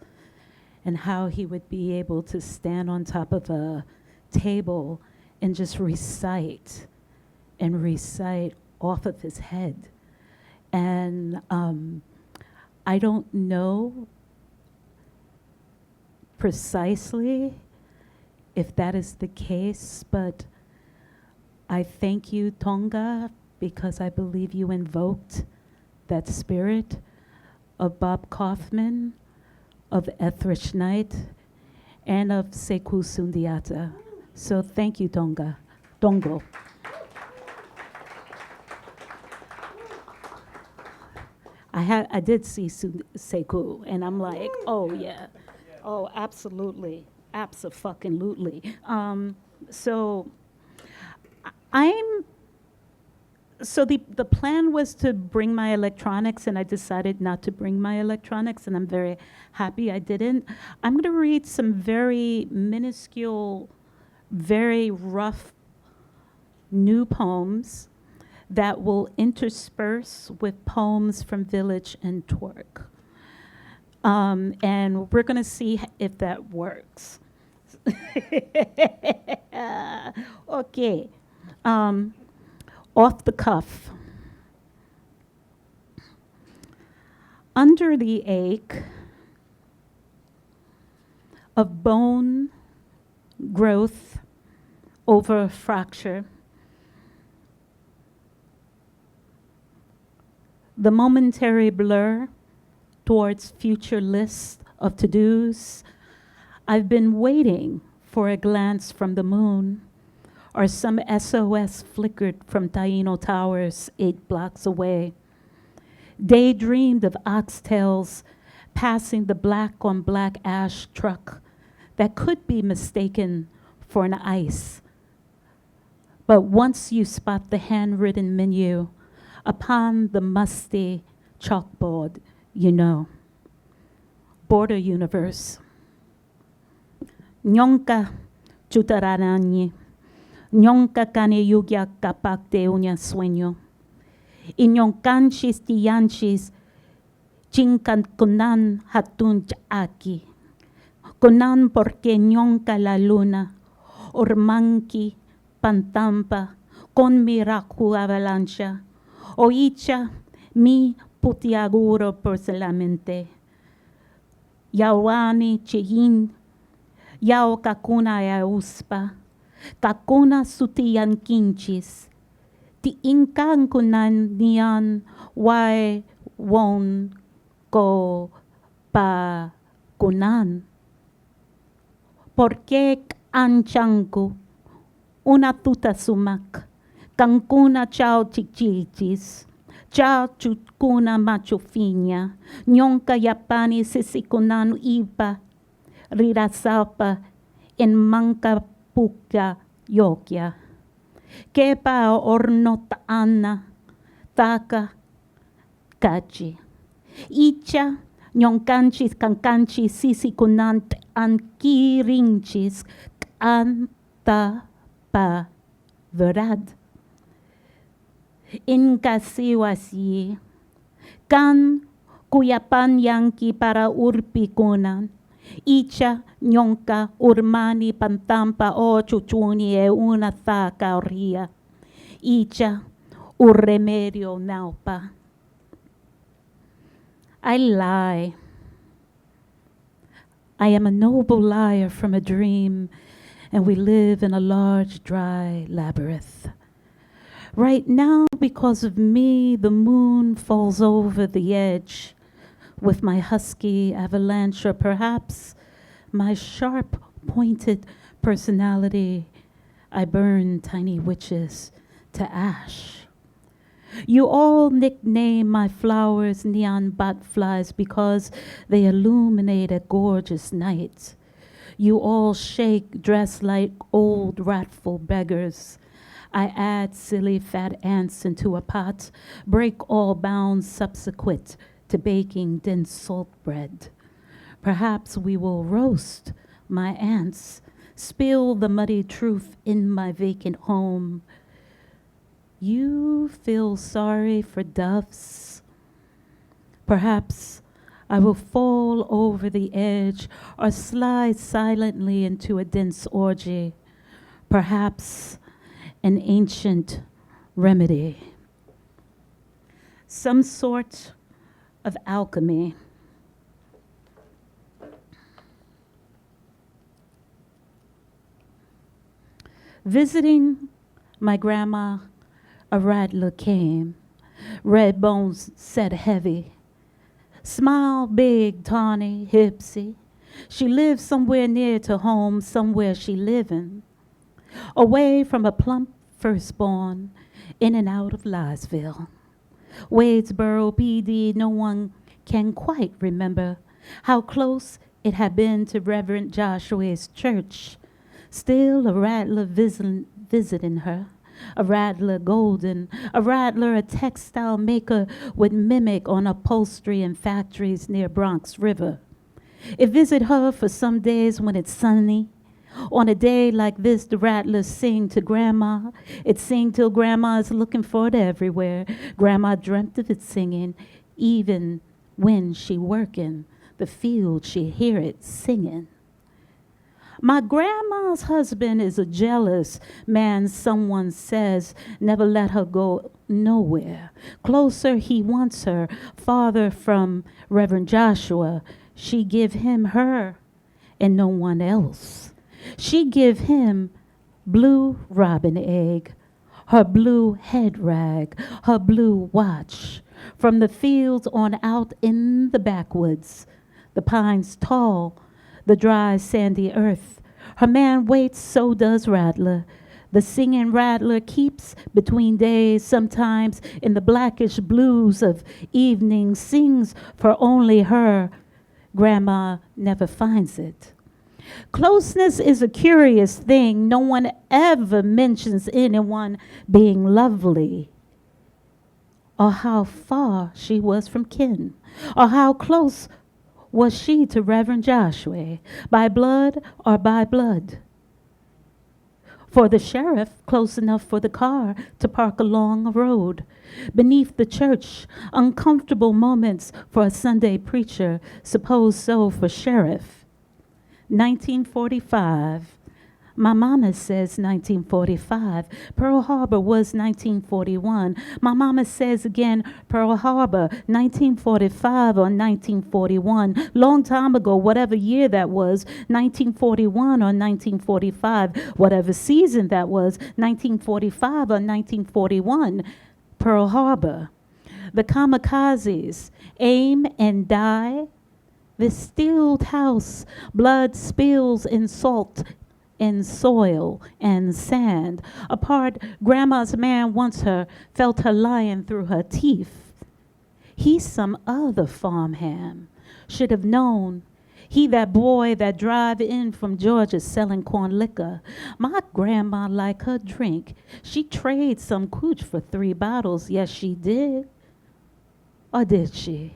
and how he would be able to stand on top of a table and just recite off of his head. And I don't know precisely if that is the case, but I thank you, Tonga, because I believe you invoked that spirit of Bob Kaufman, of Etheridge Knight, and of Sekou Sundiata. So thank you, Tonga. Tongo. I did see Sekou, and I'm like, oh yeah, oh absolutely, abso-fucking-lutely. So the plan was to bring my electronics, and I decided not to bring my electronics, and I'm very happy I didn't. I'm going to read some very minuscule, very rough new poems that will intersperse with poems from Village and Twerk. And we're going to see if that works. Okay. Off the cuff. Under the ache of bone growth over a fracture, the momentary blur towards future lists of to-dos, I've been waiting for a glance from the moon or some SOS flickered from Taino Towers 8 blocks away. Daydreamed of oxtails passing the black on black ash truck that could be mistaken for an ice. But once you spot the handwritten menu upon the musty chalkboard, you know. Border universe. Nyonka chutararani. Nyonka kane yugya kapak de uña sueño. Inyonkanchis tiyanchis chinkan kunan hatun aki. Kunan porque nyonka la luna. Ormanki pantampa con miracu avalancha. Oicha mi putiaguro porcelamente. Yawani chihin. Yao kakuna ya uspa. Kakuna sutiyan kinchis. Ti inkan kunan niyan wai won ko pa kunan. Porque anchanku una tuta sumak. Kankuna chao chichichis. Chao chukuna machufinya. Nyonka yapani sisikunan ipa. Rirasapa en manka puka yokya. Kepa orno taana. Taka kachi. Icha nyonkanchis kankanchis sisikunan ankirinchis anta pa verdad. Inkasiwasi kan kuyapan yanki para urpikunan. Icha nyonka urmani pantampa o chuchuni e una thaka oria. Icha urremedio naupa. I lie. I am a noble liar from a dream, and we live in a large dry labyrinth. Right now, because of me, the moon falls over the edge with my husky avalanche, or perhaps my sharp, pointed personality. I burn tiny witches to ash. You all nickname my flowers neon butterflies because they illuminate a gorgeous night. You all shake, dressed like old wrathful beggars. I add silly fat ants into a pot, break all bounds subsequent to baking dense salt bread. Perhaps we will roast my ants, spill the muddy truth in my vacant home. You feel sorry for doves? Perhaps I will fall over the edge or slide silently into a dense orgy. Perhaps an ancient remedy. Some sort of alchemy. Visiting my grandma, a rattler came. Red bones set heavy. Smile big, tawny, hipsy. She lived somewhere near to home, somewhere she living. Away from a plump firstborn, in and out of Liesville. Wadesboro PD, no one can quite remember how close it had been to Reverend Joshua's church. Still a rattler visiting her. A rattler golden, a rattler a textile maker would mimic on upholstery in factories near Bronx River. It visit her for some days when it's sunny. On a day like this, the rattlers sing to Grandma. It sing till Grandma is looking for it everywhere. Grandma dreamt of it singing, even when she working the field, she hear it singing. My grandma's husband is a jealous man, someone says, never let her go nowhere. Closer he wants her, farther from Reverend Joshua. She give him her and no one else. She give him blue robin egg, her blue head rag, her blue watch. From the fields on out in the backwoods, the pines tall, the dry sandy earth. Her man waits, so does Rattler. The singing Rattler keeps between days, sometimes in the blackish blues of evening, sings for only her. Grandma never finds it. Closeness is a curious thing. No one ever mentions anyone being lovely, or how far she was from kin, or how close was she to Reverend Joshua, by blood or by blood. For the sheriff, close enough for the car to park along a road. Beneath the church, uncomfortable moments for a Sunday preacher, suppose so for sheriff. 1945. My mama says 1945. Pearl Harbor was 1941. My mama says again, Pearl Harbor, 1945 or 1941. Long time ago, whatever year that was, 1941 or 1945. Whatever season that was, 1945 or 1941. Pearl Harbor. The kamikazes aim and die. The steeled house, blood spills in salt, in soil and sand. Apart, Grandma's man wants her, felt her lying through her teeth. He's some other farmhand, should have known. He that boy that drive in from Georgia selling corn liquor. My grandma like her drink. She trade some cooch for 3 bottles. Yes, she did. Or did she?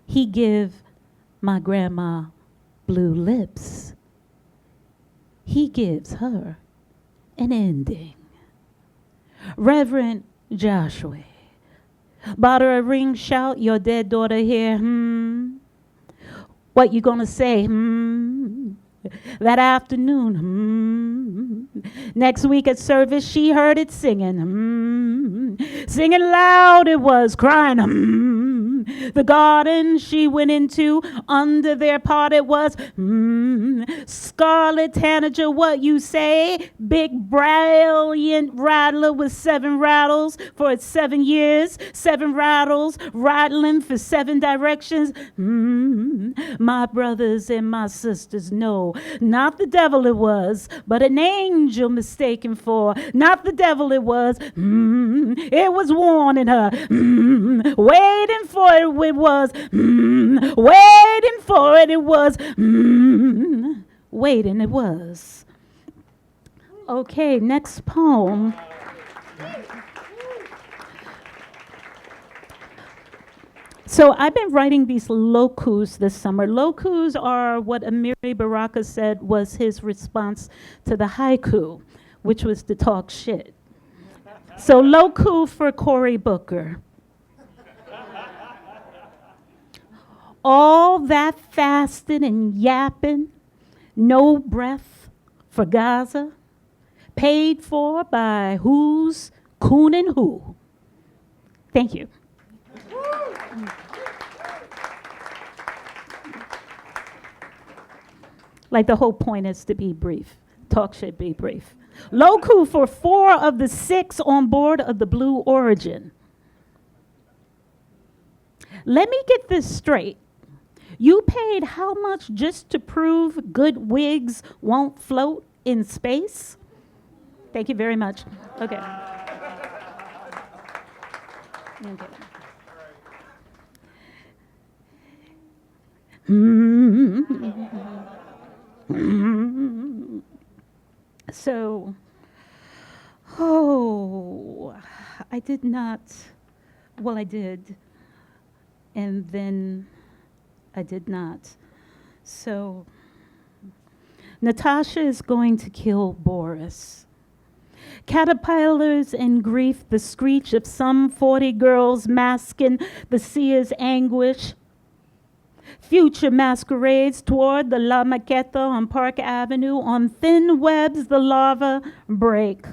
He give my grandma blue lips. He gives her an ending. Reverend Joshua, bought her a ring, shout, your dead daughter here, What you gonna say, That afternoon, Next week at service, she heard it singing, Singing loud it was, crying, The garden she went into, under their pot it was, Scarlet tanager, what you say? Big, brilliant rattler with 7 rattles for its 7 years, 7 rattles, rattling for 7 directions. My brothers and my sisters know, not the devil it was, but an angel mistaken for, not the devil it was, it was warning her, waiting for it was, waiting for it was, waiting it was. Okay, next poem. So I've been writing these lokus this summer. Lokus are what Amiri Baraka said was his response to the haiku, which was to talk shit. So loku for Cory Booker. All that fasting and yapping, no breath for Gaza, paid for by who's cooning who. Thank you. Like the whole point is to be brief. Talk shit, be brief. Loku for 4 of the 6 on board of the Blue Origin. Let me get this straight. You paid how much just to prove good wigs won't float in space? Thank you very much. Okay. Okay. So, I did not, well, I did, and then I did not. So, LaTasha is going to kill Boris. Caterpillars in grief, the screech of some 40 girls masking the seer's anguish. Future masquerades toward the La Maqueta on Park Avenue. On thin webs, the larva break.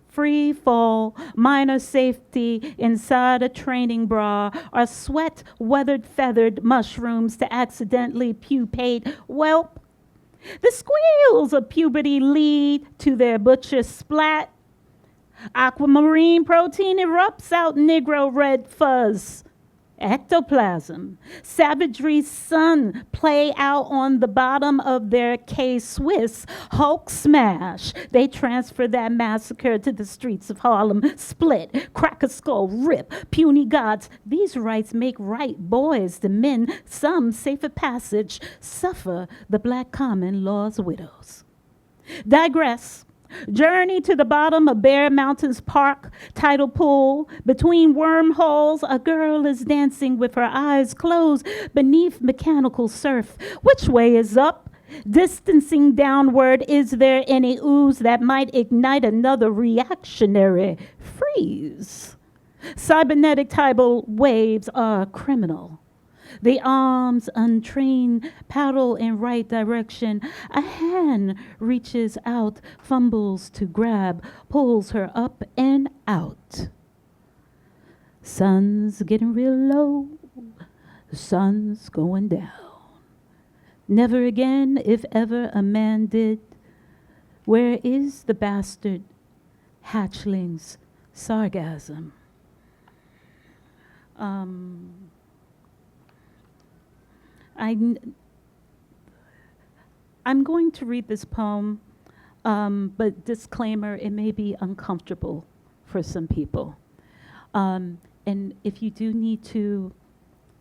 Free fall, minor safety inside a training bra, or sweat weathered feathered mushrooms to accidentally pupate. Welp, the squeals of puberty lead to their butcher splat. Aquamarine protein erupts out Negro red fuzz. Ectoplasm, savagery's sun play out on the bottom of their K-Swiss Hulk smash. They transfer that massacre to the streets of Harlem. Split, crack a skull, rip, puny gods. These rights make right boys to men. Some safer passage suffer the black common law's widows. Digress. Journey to the bottom of Bear Mountains Park, tidal pool. Between wormholes, a girl is dancing with her eyes closed beneath mechanical surf. Which way is up? Distancing downward, is there any ooze that might ignite another reactionary freeze? Cybernetic tidal waves are criminal. The arms, untrained, paddle in right direction. A hand reaches out, fumbles to grab, pulls her up and out. Sun's getting real low, the sun's going down. Never again, if ever a man did. Where is the bastard hatchling's sargasm? I'm going to read this poem, but disclaimer, it may be uncomfortable for some people. And if you do need to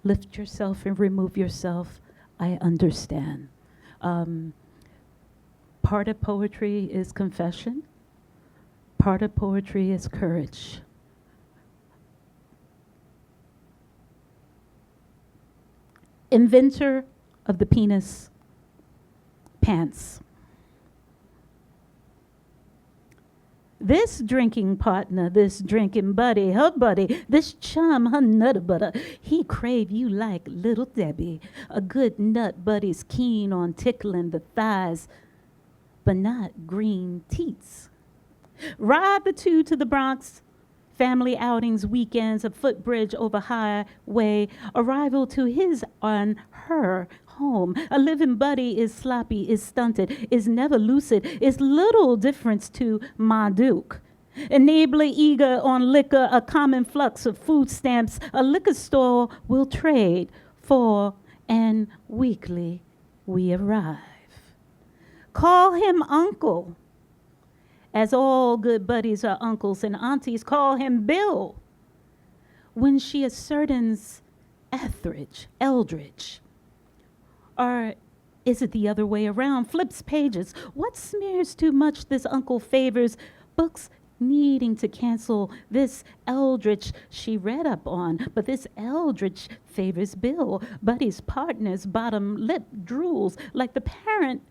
lift yourself and remove yourself, I understand. Part of poetry is confession. Part of poetry is courage. Inventor of the penis pants. This drinking partner, this drinking buddy, her buddy, this chum, her nutter butter, he crave you like little Debbie. A good nut buddy's keen on tickling the thighs, but not green teats. Ride the two to the Bronx, family outings, weekends, a footbridge over highway, arrival to his on her home. A living buddy is sloppy, is stunted, is never lucid, is little difference to Ma Duke. Enabler eager on liquor, a common flux of food stamps, a liquor store will trade for, and weekly we arrive. Call him uncle, as all good buddies are uncles, and aunties call him Bill. When she ascertains Eldridge, or is it the other way around? Flips pages. What smears too much this uncle favors? Books needing to cancel this Eldridge she read up on, but this Eldridge favors Bill. Buddy's partner's bottom lip drools like the parent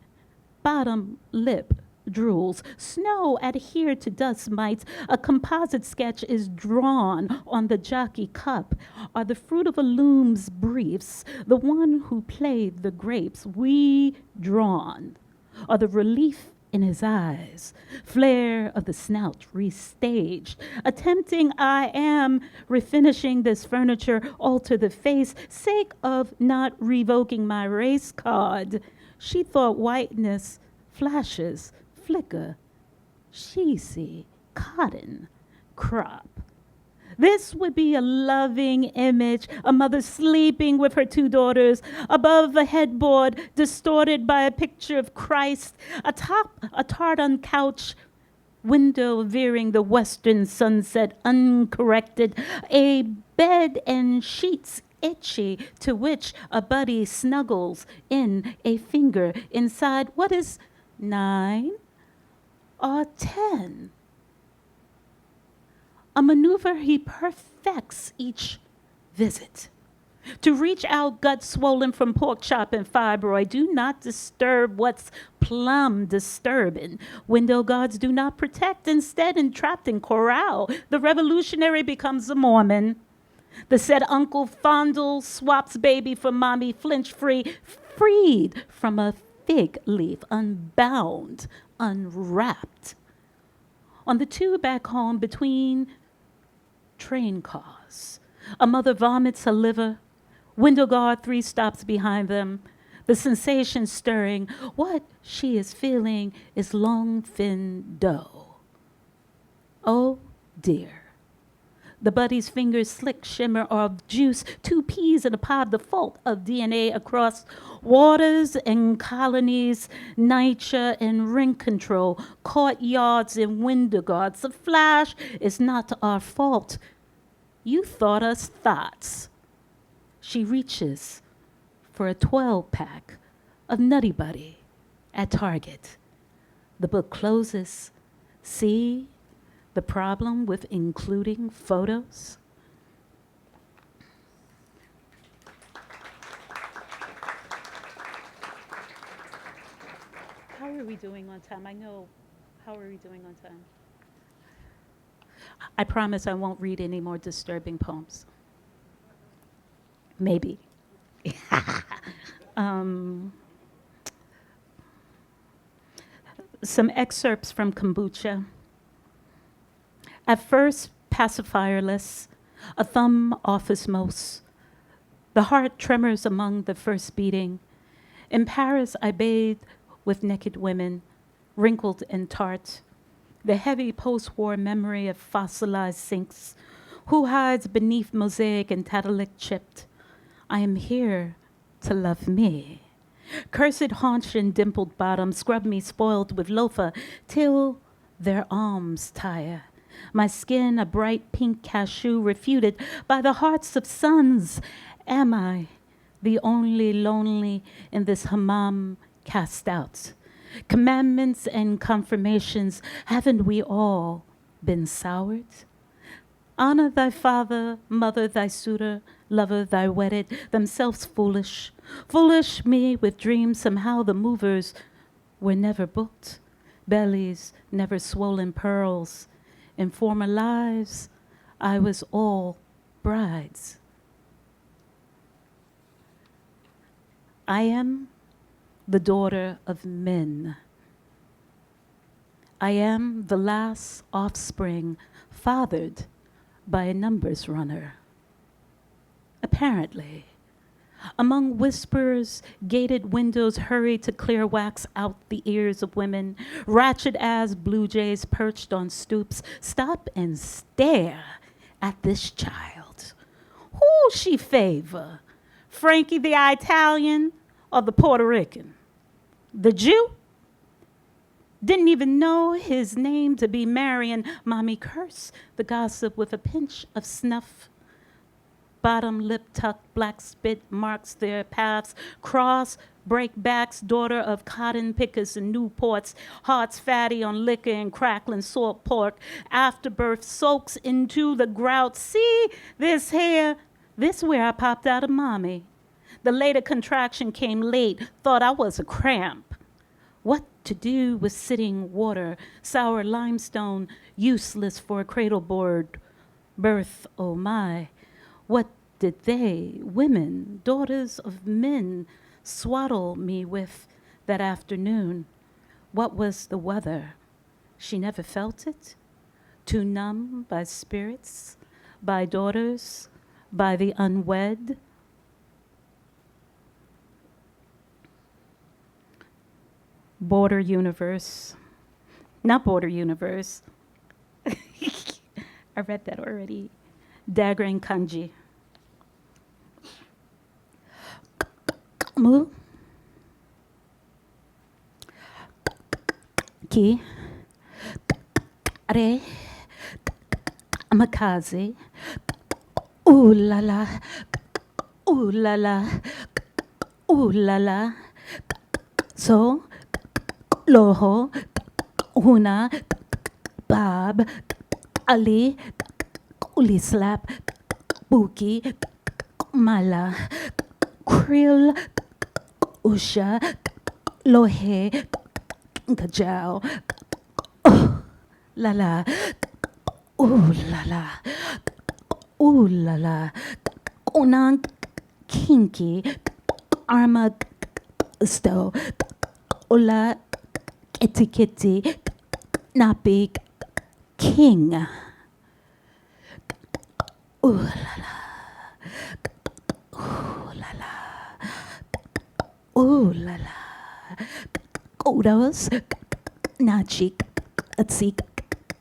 bottom lip drools. Snow adhered to dust mites. A composite sketch is drawn on the jockey cup. Are the fruit of a loom's briefs, the one who played the grapes, redrawn? Are the relief in his eyes, flare of the snout restaged, attempting I am refinishing this furniture, alter the face, sake of not revoking my race card. She thought whiteness flashes, flicker, she see, cotton, crop. This would be a loving image, a mother sleeping with her two daughters, above a headboard distorted by a picture of Christ, atop a tartan couch, window veering the western sunset uncorrected, a bed and sheets itchy to which a buddy snuggles in a finger inside what is 9 or 10. A maneuver he perfects each visit. To reach out gut swollen from pork chop and fibroid, do not disturb what's plumb disturbing. Window guards do not protect, instead entrapped in corral, the revolutionary becomes a Mormon. The said uncle fondle swaps baby for mommy, flinch free, freed from a fig leaf, unbound, unwrapped. On the tube back home between train cars, a mother vomits her liver, window guard 3 stops behind them, the sensation stirring. What she is feeling is long thin dough. Oh dear. The buddy's fingers slick shimmer of juice, 2 peas in a pod, the fault of DNA across waters and colonies, nature and ring control, courtyards and window guards. The flash is not our fault. You thought us thoughts. She reaches for a 12-pack of Nutty Buddy at Target. The book closes. See the problem with including photos? How are we doing on time? How are we doing on time? I promise I won't read any more disturbing poems. Maybe. Some excerpts from Kombucha. At first, pacifierless, a thumb office most. The heart tremors among the first beating. In Paris, I bathed with naked women, wrinkled and tart. The heavy post-war memory of fossilized sinks. Who hides beneath mosaic and tatalic chipped? I am here to love me. Cursed haunch and dimpled bottom scrub me spoiled with loafer till their arms tire. My skin a bright pink cashew refuted by the hearts of suns. Am I the only lonely in this hammam cast out? Commandments and confirmations, haven't we all been soured? Honor thy father, mother thy suitor, lover thy wedded, themselves foolish. Foolish me with dreams somehow the movers were never booked. Bellies never swollen pearls. In former lives, I was all brides. I am the daughter of men. I am the last offspring fathered by a numbers runner. Apparently, among whispers, gated windows hurry to clear wax out the ears of women. Ratchet as blue jays perched on stoops stop and stare at this child. Who she favor? Frankie the Italian or the Puerto Rican? The Jew? Didn't even know his name to be Marion. Mommy curse the gossip with a pinch of snuff. Bottom lip tucked, black spit marks their paths. Cross, breakbacks, daughter of cotton pickers and Newports. Hearts fatty on liquor and crackling salt pork. Afterbirth soaks into the grout. See this hair? This where I popped out of mommy. The later contraction came late, thought I was a cramp. What to do with sitting water, sour limestone, useless for a cradle board. Birth, oh my. What did they, women, daughters of men, swaddle me with that afternoon? What was the weather? She never felt it? Too numb by spirits, by daughters, by the unwed? Border universe. Not border universe. I read that already. Dagger and kanji. Mu. Ki. Re. Makazi. Ooh la la. Ooh la la. Ooh la la. So. Loho. Huna. Bab. Ali. Uli slap, Buki, Mala, Krill, Usha, Lohe, Kajao, oh, la la, ooh la la, ooh la la, unang kinky, arma sto, ula kitty kitty, nappy king. Ooh la la, ooh la la, ooh la la, kudos, nachi, atsi,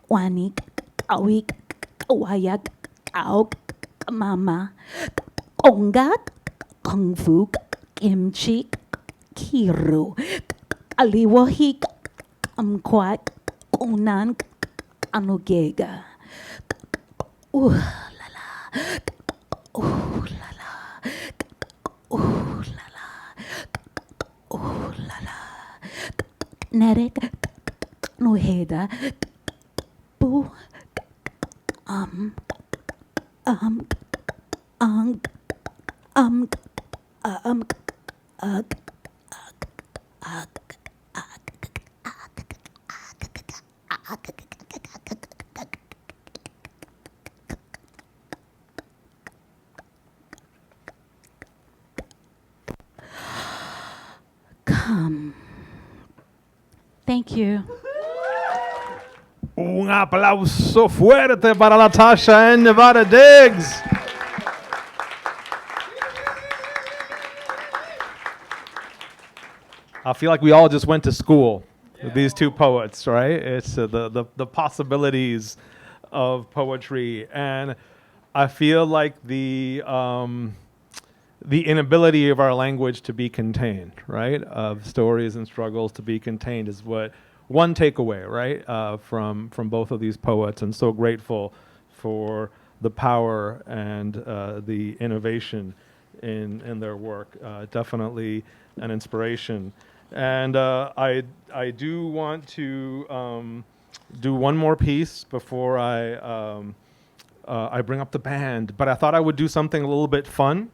wani, kawi, waya, kao, mama, onga, kung fu, kimchi, kiru, aliwahi, amkwat, unan, anugega. Ooh la la, ooh la la, ooh la la, ooh la la. Nerek, nuheda, bu, um, um, um, um, um, come. Thank you. Un aplauso fuerte para LaTasha N. Nevada Diggs. I feel like we all just went to school with these two poets, right? It's the possibilities of poetry, and I feel like the inability of our language to be contained, right? Of stories and struggles to be contained is what one takeaway, right? From both of these poets, and so grateful for the power and the innovation in their work. Definitely an inspiration. And I do want to do one more piece before I bring up the band, but I thought I would do something a little bit fun.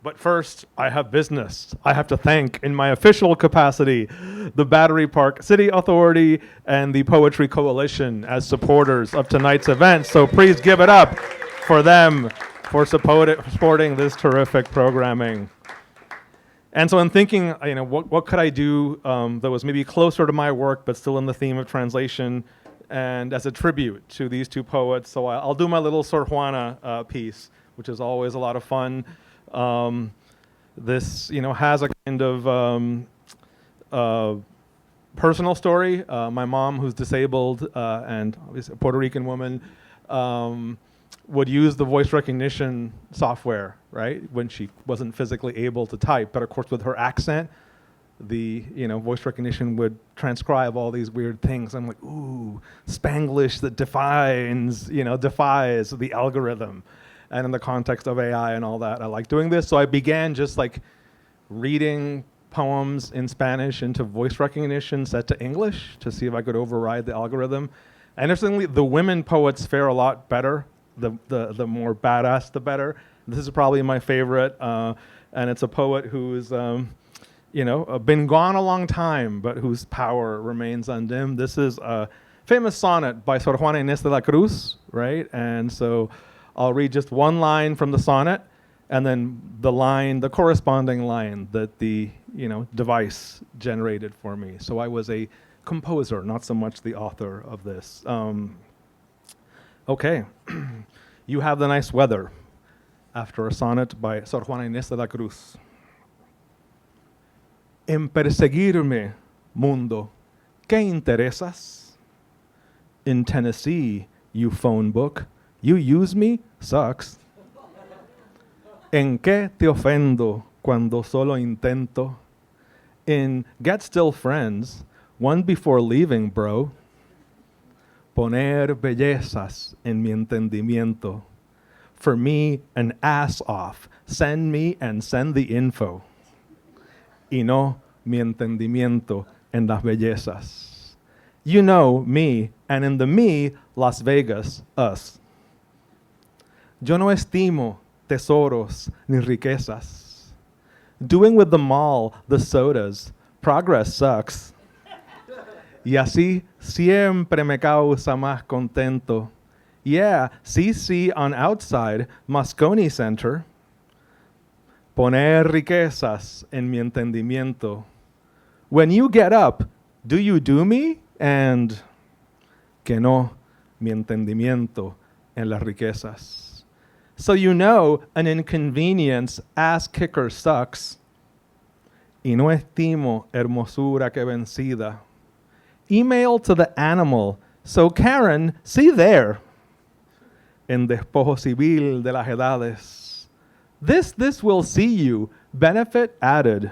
But first, I have business. I have to thank, in my official capacity, the Battery Park City Authority and the Poetry Coalition as supporters of tonight's event. So please give it up for them for supporting this terrific programming. And so I'm thinking, what could I do that was maybe closer to my work, but still in the theme of translation, and as a tribute to these two poets. So I'll do my little Sor Juana piece, which is always a lot of fun. This, has a kind of personal story. My mom, who's disabled and obviously a Puerto Rican woman, would use the voice recognition software, right, when she wasn't physically able to type. But of course, with her accent, the voice recognition would transcribe all these weird things. I'm like, ooh, Spanglish that defies the algorithm. And in the context of AI and all that, I like doing this. So I began just like reading poems in Spanish into voice recognition set to English to see if I could override the algorithm. And interestingly, the women poets fare a lot better. The more badass, the better. This is probably my favorite, and it's a poet who's been gone a long time, but whose power remains undimmed. This is a famous sonnet by Sor Juana Inés de la Cruz, right? And so I'll read just one line from the sonnet, and then the corresponding line that the device generated for me. So I was a composer, not so much the author of this. Okay, you have the nice weather, after a sonnet by Sor Juana Inés de la Cruz. En perseguirme, mundo, ¿qué interesas? In Tennessee, you phone book, you use me, sucks. ¿En qué te ofendo cuando solo intento? In Get Still Friends, one before leaving, bro. Poner bellezas en mi entendimiento. For me, an ass off. Send me and send the info. Y no mi entendimiento en las bellezas. You know me, and in the me, Las Vegas, us. Yo no estimo tesoros ni riquezas. Doing with the mall, the sodas, progress sucks. Y así siempre me causa más contento. Yeah, CC on outside, Moscone Center. Poner riquezas en mi entendimiento. When you get up, do you do me? And que no, mi entendimiento en las riquezas. So you know an inconvenience ass kicker sucks. Y no estimo hermosura que vencida. Email to the animal. So Karen, see there. En despojo civil de las edades. This will see you. Benefit added.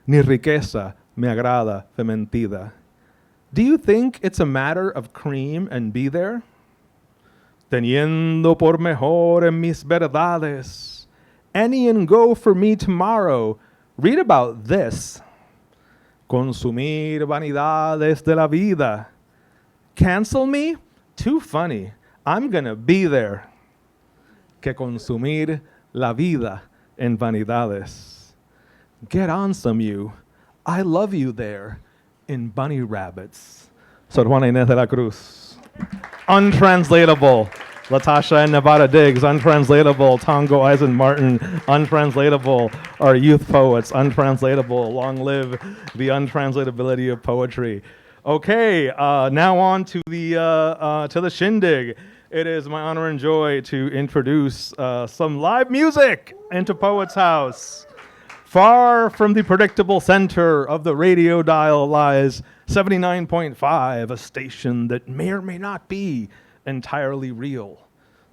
Ni riqueza me agrada fementida. Do you think it's a matter of cream and be there? Teniendo por mejor en mis verdades. Any and go for me tomorrow. Read about this. Consumir vanidades de la vida. Cancel me? Too funny. I'm gonna be there. Que consumir la vida en vanidades. Get on some you. I love you there in bunny rabbits. Sor Juana Inés de la Cruz. Untranslatable. LaTasha N. Nevada Diggs, untranslatable. Tongo Eisen-Martin, untranslatable. Our youth poets, untranslatable. Long live the untranslatability of poetry. Okay, now on to the shindig. It is my honor and joy to introduce some live music into Poets House. Far from the predictable center of the radio dial lies 79.5, a station that may or may not be entirely real.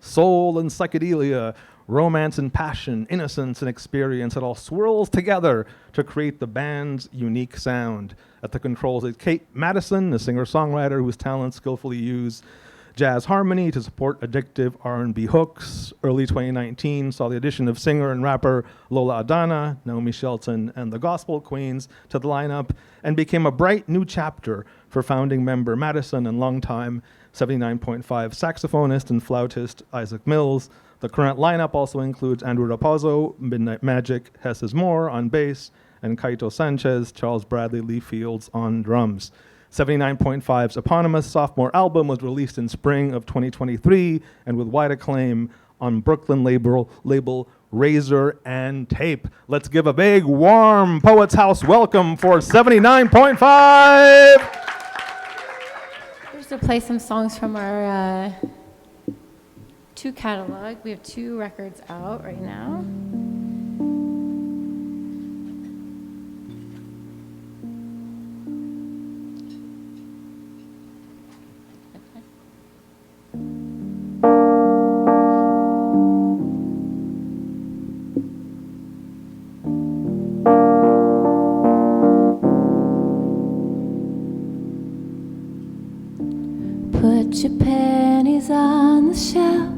Soul and psychedelia, romance and passion, innocence and experience, it all swirls together to create the band's unique sound. At the controls is Kate Madison, a singer-songwriter whose talents skillfully use jazz harmony to support addictive R&B hooks. Early 2019 saw the addition of singer and rapper Lola Adana, Naomi Shelton, and the Gospel Queens to the lineup, and became a bright new chapter for founding member Madison and longtime 79.5 saxophonist and flautist Isaac Mills. The current lineup also includes Andrew Raposo, Midnight Magic, Hesses Moore on bass, and Kaito Sanchez, Charles Bradley Lee Fields on drums. 79.5's eponymous sophomore album was released in spring of 2023 and with wide acclaim on Brooklyn label Razor and Tape. Let's give a big, warm Poets House welcome for 79.5! Just to play some songs from our 2 catalog. We have 2 records out right now. Put your pennies on the shelf.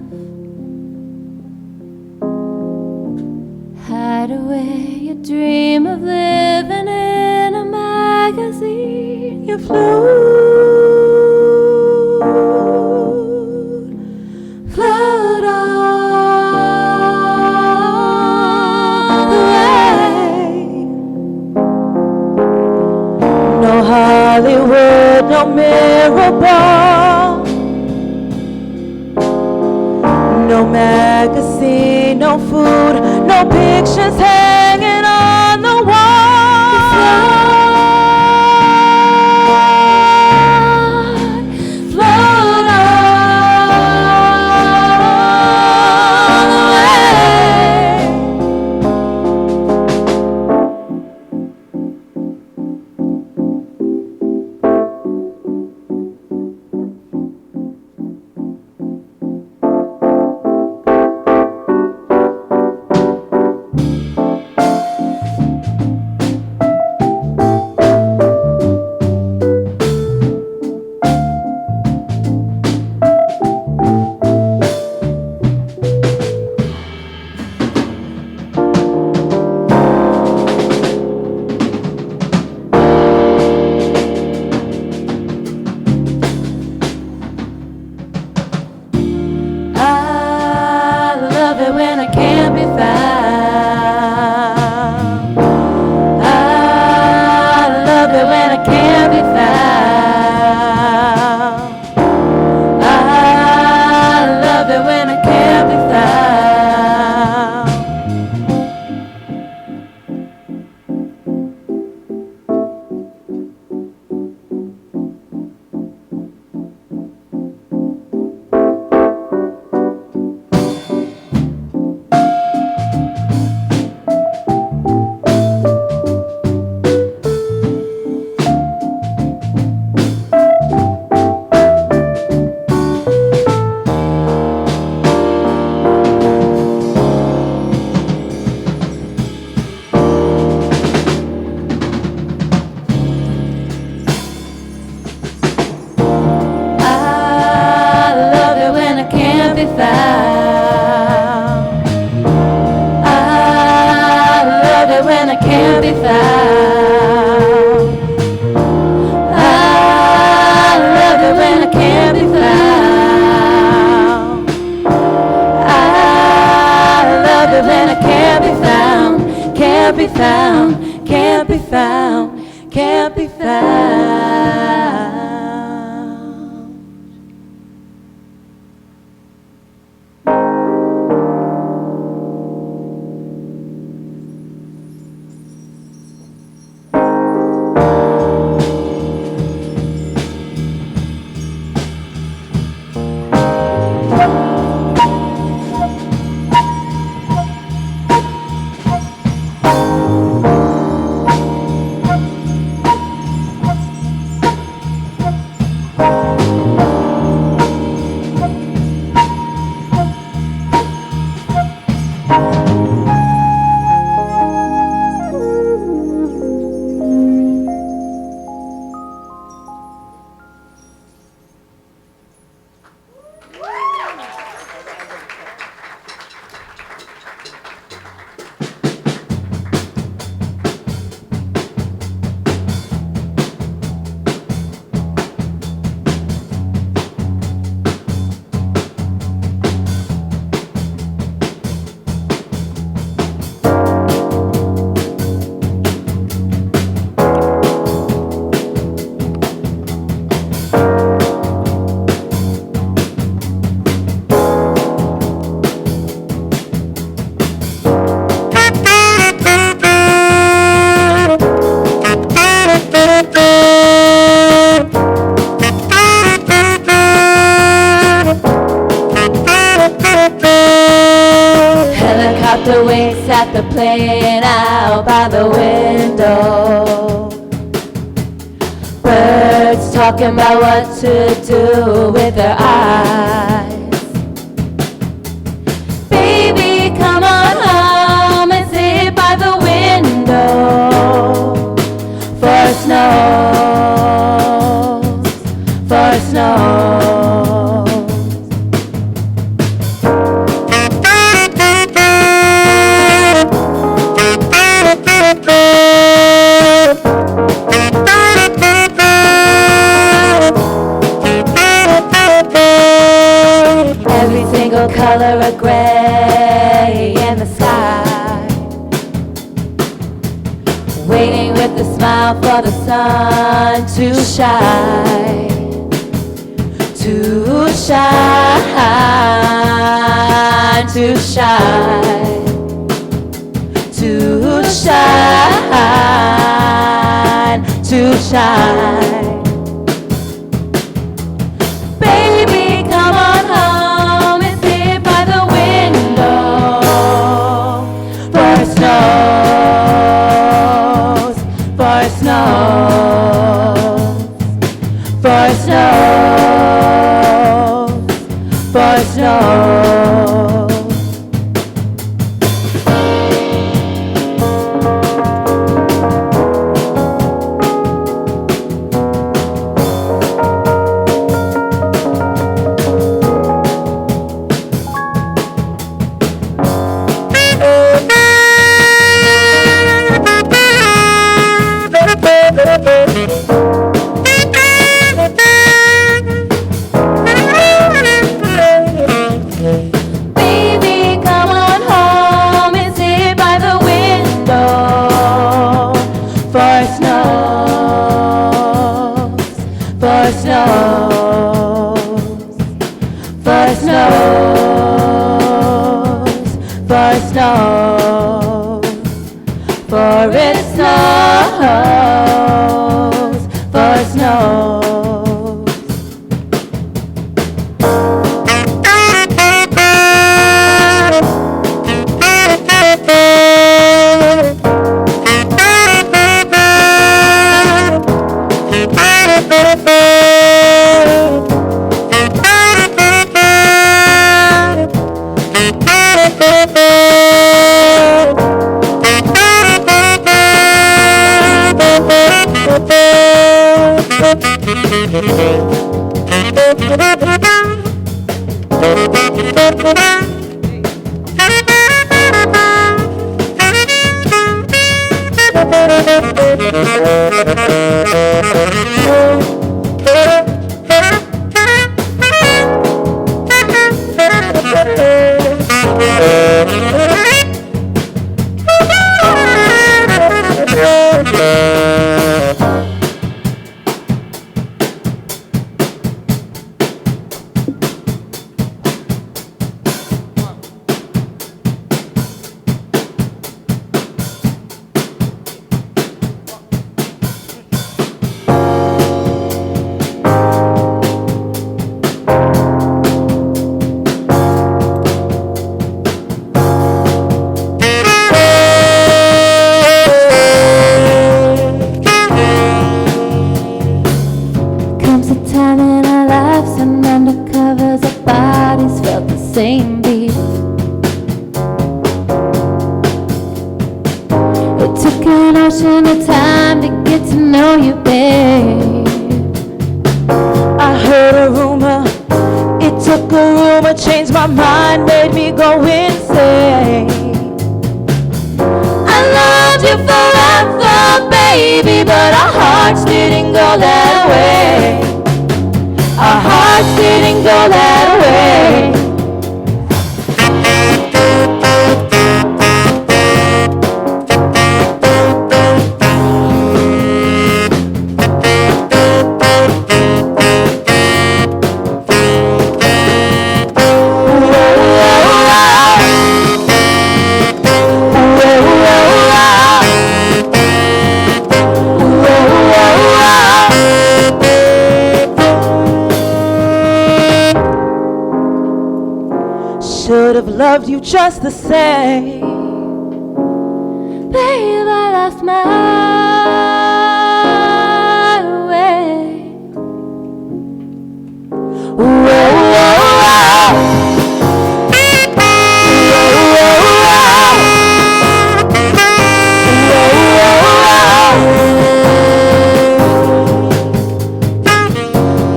Hide away your dream of living in a magazine. You float all the way. No Hollywood, no mirror ball, no magazine, no food, no pictures hanging on the wall. Float all the way. be found. I love it when I can't be found. I love it when I can't be found. Can't be found, can't be found, can't be found. Helicopter winks at the plane out by the window. Birds talking about what to do with their eyes. Baby, come on home and sit by the window. First knows, first knows. Every single color of gray in the sky, waiting with a smile for the sun to shine, to shine, to shine, to shine, to shine. Baby, come on home and sit by the window. First knows, first knows, first knows, first knows. Baby, come on home and sit by the window. First knows, first knows, first knows, first knows, for it knows, first knows. rushing the time to get to know you, babe. I heard a rumor, it took a rumor, changed my mind, made me go insane. I loved you forever, baby, but our hearts didn't go that way. Our hearts didn't go that way. Should have loved you just the same. Babe, I lost my way. Whoa,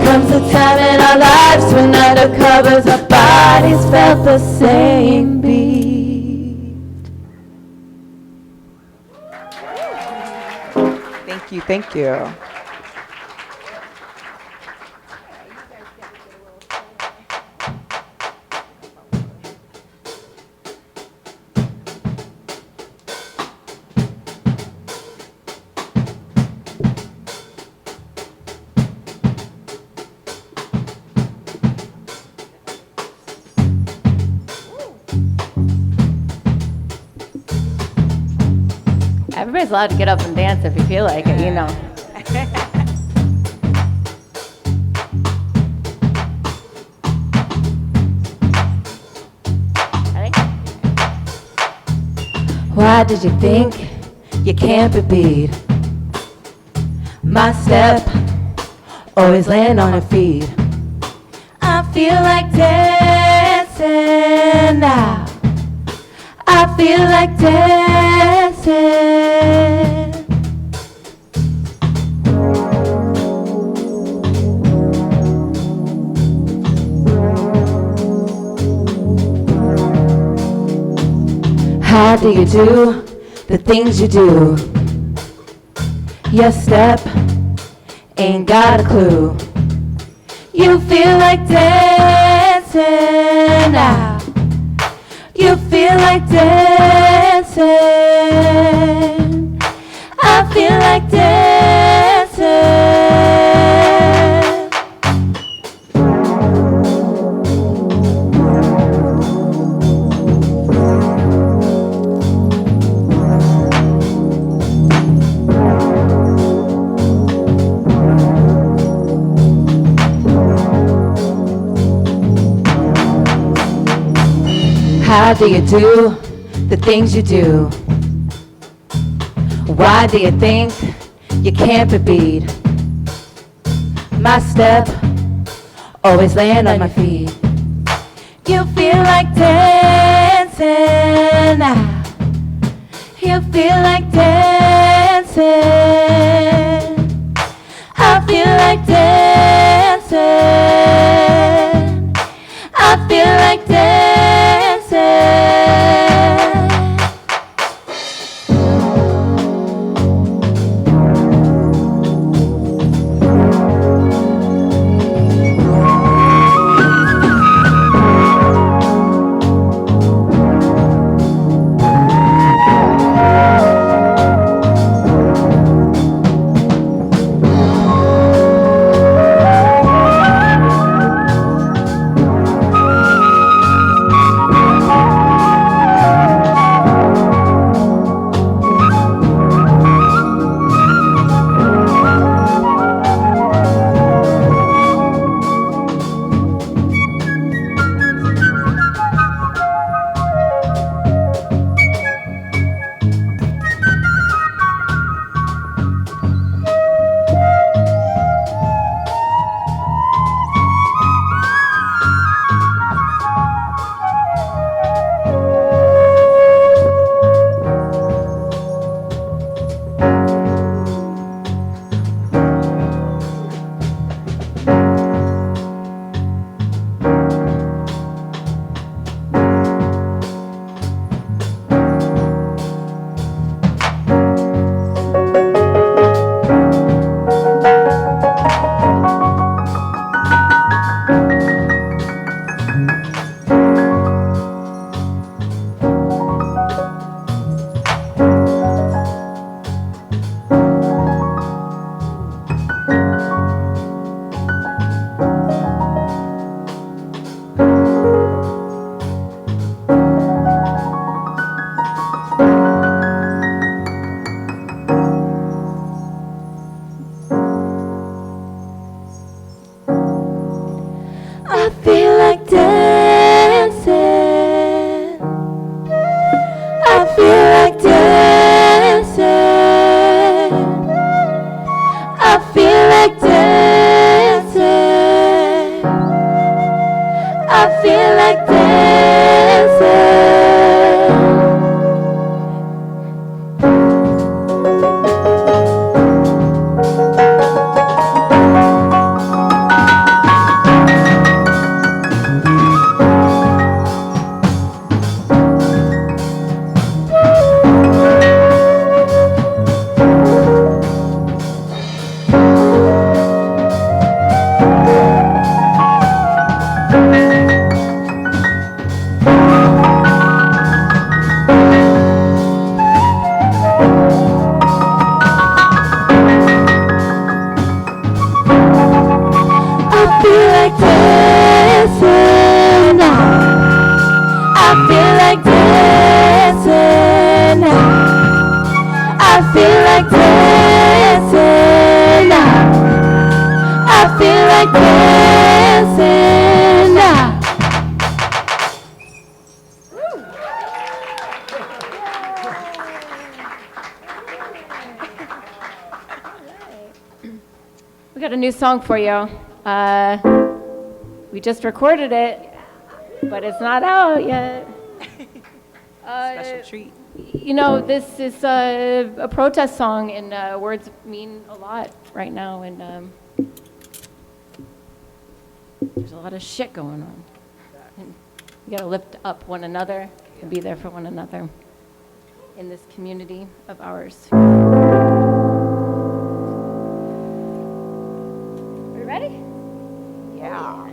comes a time in our lives when under covers our bodies felt the same beat. Thank you, thank you. Everybody's allowed to get up and dance if you feel like it, you know. Why did you think you can't be beat? My step always land on her feet. I feel like dancing now. I feel like dancing. How do you do the things you do? Your step ain't got a clue. You feel like dancing now. You feel like dancing. I feel like dancing. How do you do the things you do? Why do you think you can't be beat? My step always land on my feet. You feel like dancing now. You feel like dancing. I feel like dancing. I feel like dancing. We got a new song for you. We just recorded it, but it's not out yet. Special treat. You know, this is a protest song, and words mean a lot right now, and there's a lot of shit going on. And we gotta lift up one another and be there for one another in this community of ours. We ready? Yeah.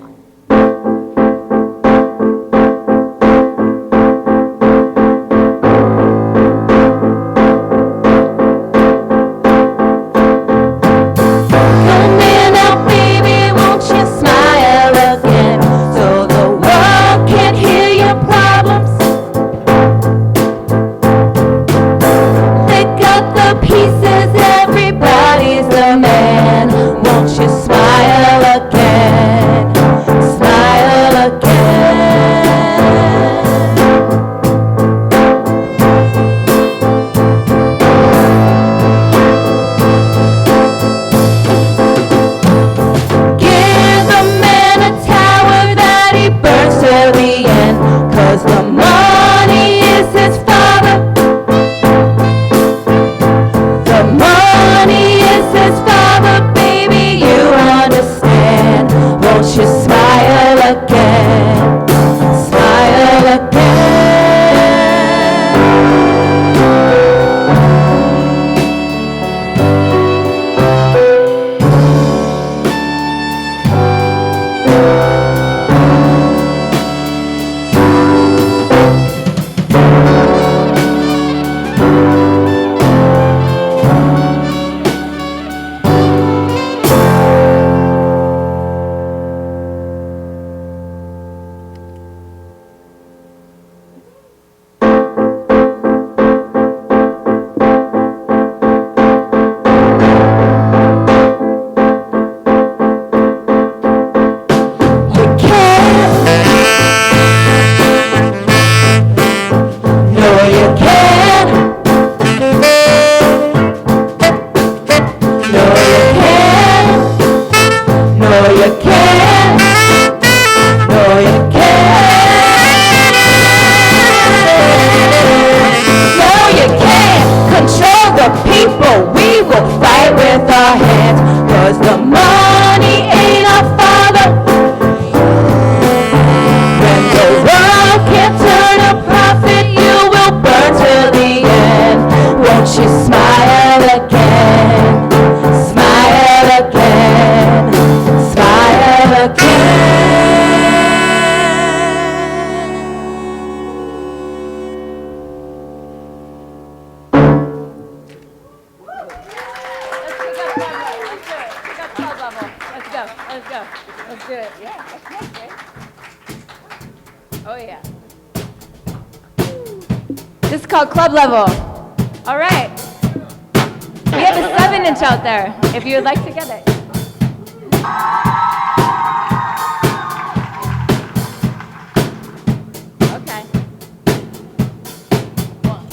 Club level. All right. We have a 7-inch out there if you would like to get it. Okay. 1.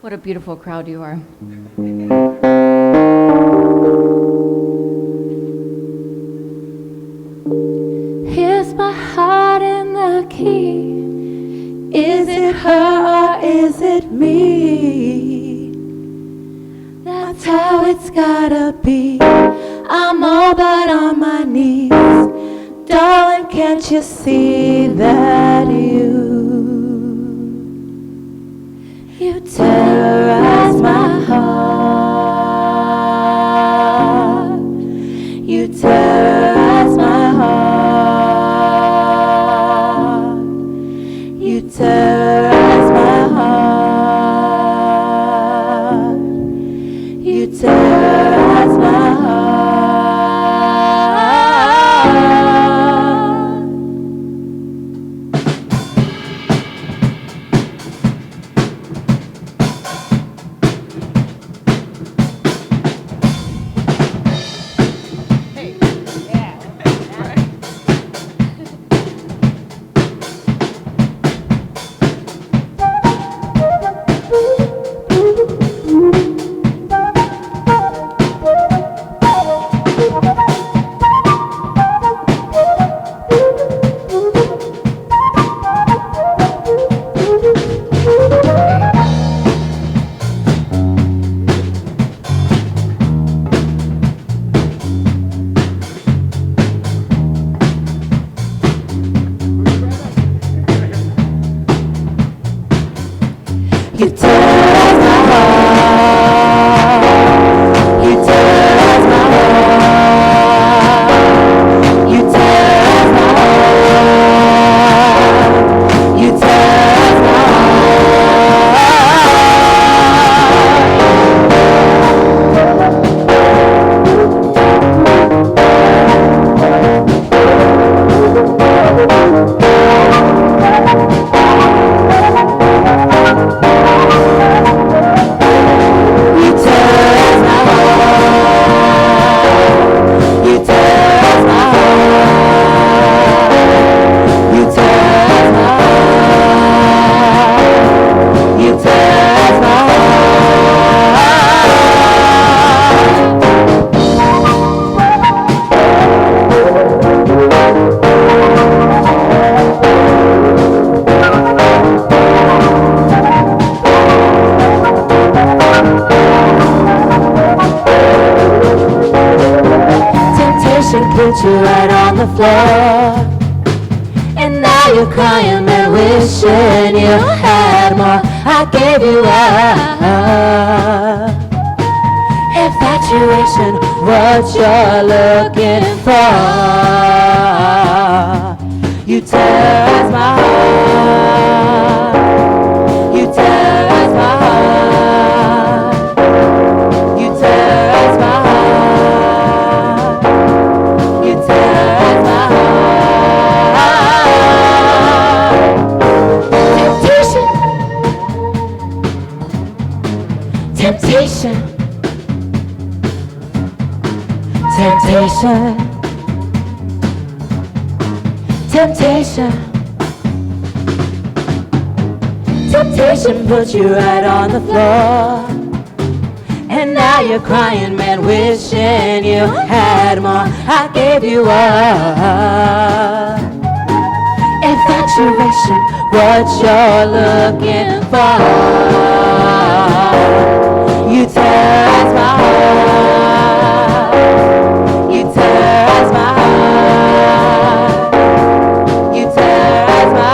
What a beautiful crowd you are. Here's my heart in the key. Is it her or is it me? That's how it's gotta be. I'm all but on my knees. Darling, can't you see that you terrorize my heart. You terrorize my heart. You terrorize my heart. You terrorize my heart. Temptation put you right on the floor. And now you're crying and wishing you had more. I gave you up. Infatuation, what you're looking for. You terrorize my heart. You terrorize my heart. You terrorize my heart. You terrorize my heart. Temptation. Temptation. Temptation. Temptation put you right on the floor. And now you're crying, man, wishing you had more. I gave you up. Infatuation, what you're looking for. You terrorize my heart. You terrorize my heart. You terrorize my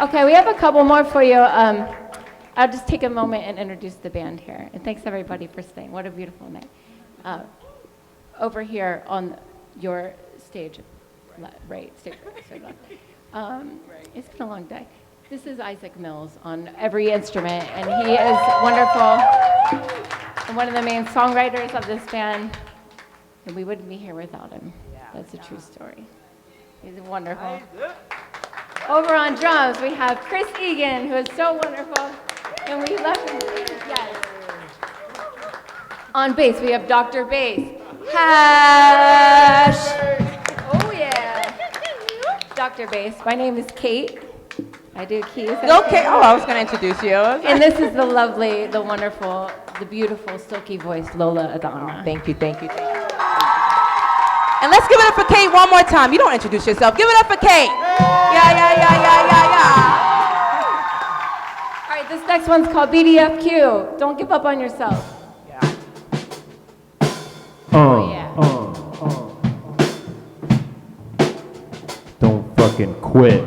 Okay, we have a couple more for you. I'll just take a moment and introduce the band here. And thanks everybody for staying. What a beautiful night. Over here on your stage, right, stage right. It's been a long day. This is Isaac Mills on every instrument, and he is wonderful and one of the main songwriters of this band. And we wouldn't be here without him. That's a true story. He's wonderful. Over on drums, we have Chris Egan, who is so wonderful. And we left him, yes. On bass, we have Dr. Bass. Hash. Oh, yeah. Dr. Bass. My name is Kate. I do keys. Okay. Oh, I was going to introduce you. And this is the lovely, the wonderful, the beautiful, silky voiced Lola Adana. Thank you, thank you, thank you. And let's give it up for Kate one more time. You don't introduce yourself. Give it up for Kate. Yeah. All right, this next one's called BDFQ. Don't give up on yourself. Oh, yeah. Don't fucking quit.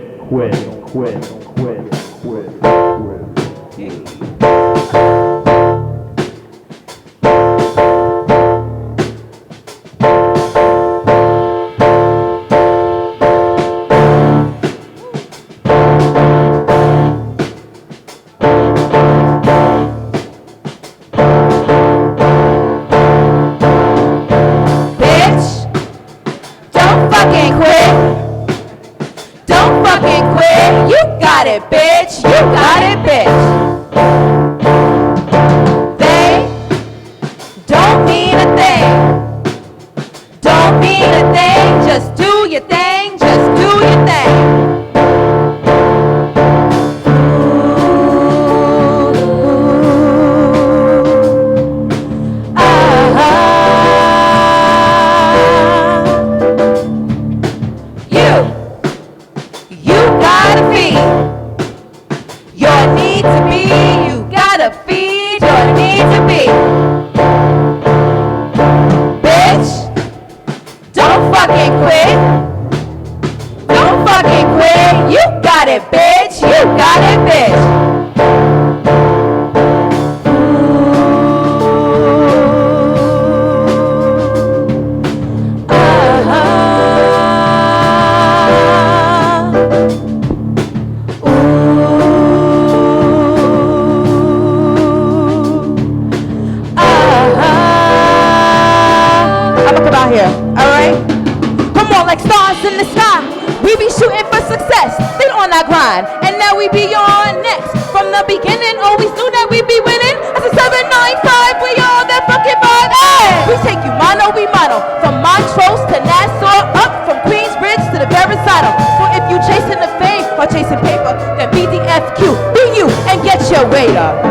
we be on next. From the beginning, always knew that we'd be winning. As a 795, we all that fucking vibe. Hey! We take you mano, we mano. From Montrose to Nassau, up from Queensbridge to the Verrazano. So if you chasing the fame or chasing paper, then BDFQ, be you and get your weight up.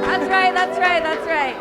That's right, that's right, that's right.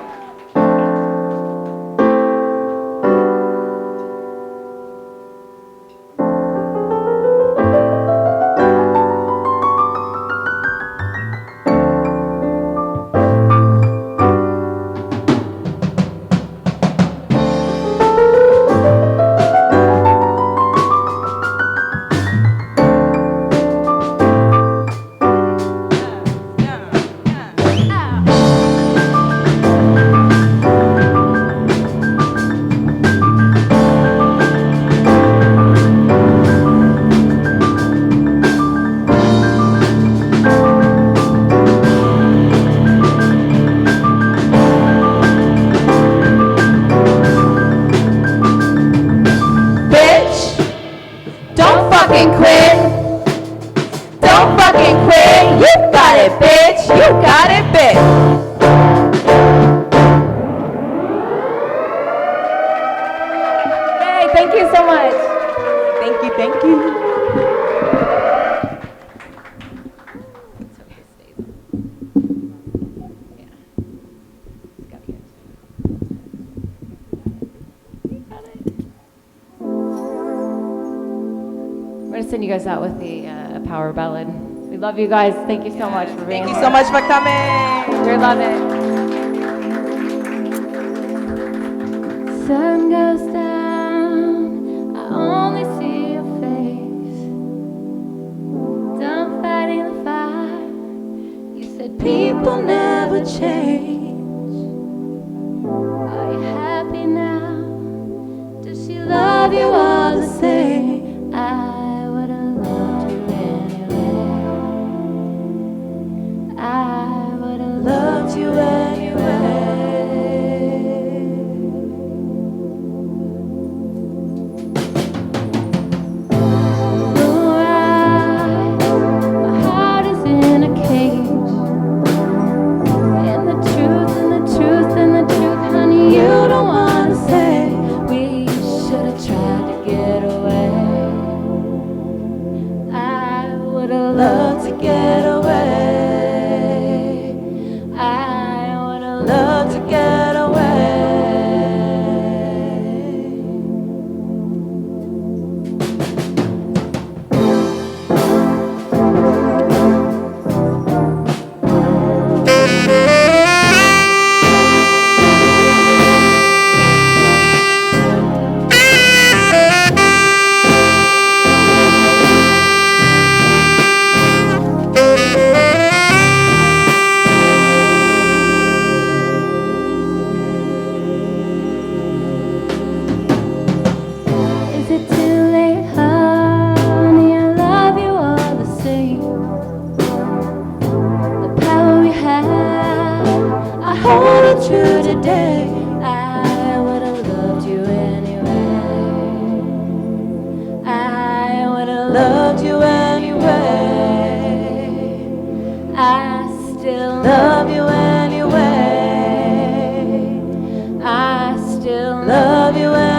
Send you guys out with a power ballad. We love you guys. Thank you so much for being here. Thank you so much for coming. We love it. Sun goes down, I only see your face. Done fighting the fire. You said people never change. Are you happy now? Does she love you all the same? Loved you anyway. Alright, my heart is in a cage. And the truth, and the truth, and the truth, honey, you don't wanna say. We should have tried to get away. I would have loved to get away. Love to get away. True today, I would have loved you anyway. I would have loved you anyway. I still love you anyway. I still love you anyway.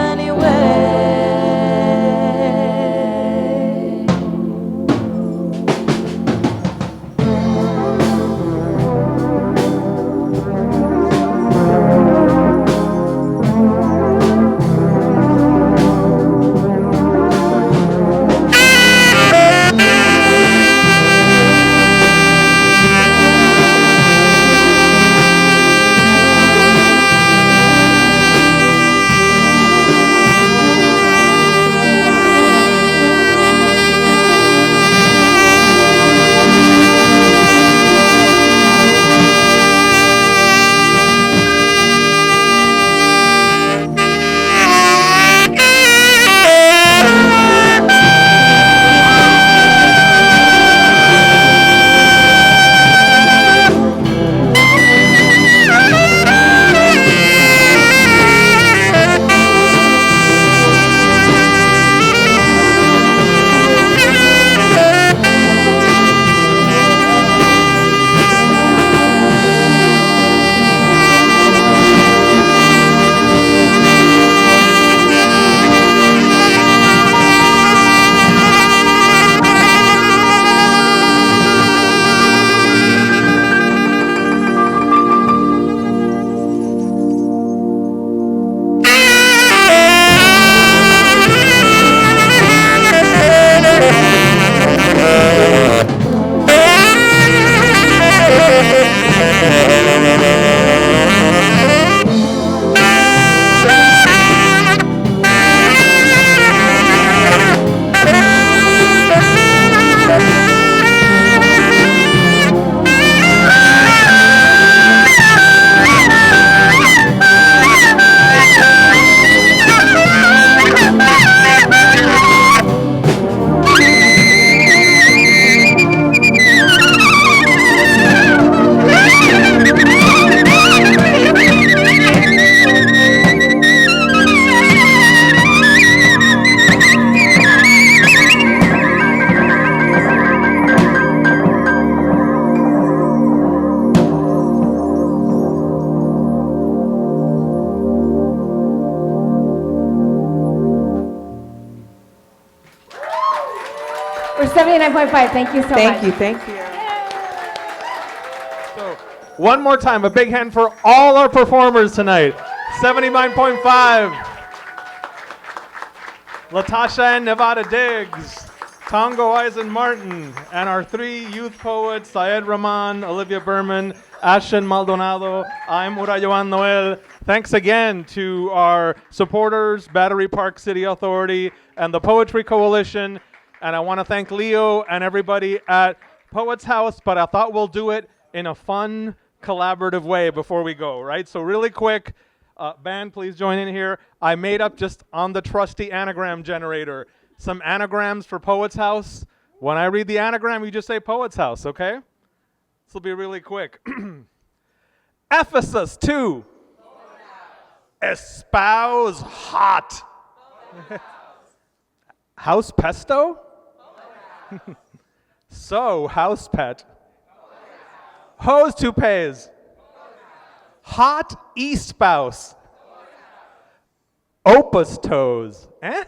We're 79.5. Thank you so much. Thank you, thank you. So, one more time, a big hand for all our performers tonight. 79.5. LaTasha N, Nevada Diggs, Tongo Eisen-Martin, and our three youth poets, Syed Rahman, Olivia Berman, Ashen Maldonado. I'm Urayoán Noel. Thanks again to our supporters, Battery Park City Authority, and the Poetry Coalition. And I want to thank Leo and everybody at Poets House, but I thought we'll do it in a fun, collaborative way before we go, right? So really quick, band, please join in here. I made up just on the trusty anagram generator some anagrams for Poets House. When I read the anagram, you just say Poets House, okay? This will be really quick. Ephesus 2. Espouse hot. House pesto? So, house pet. Hose toupees. Hot e-spouse. Opus toes. Eh?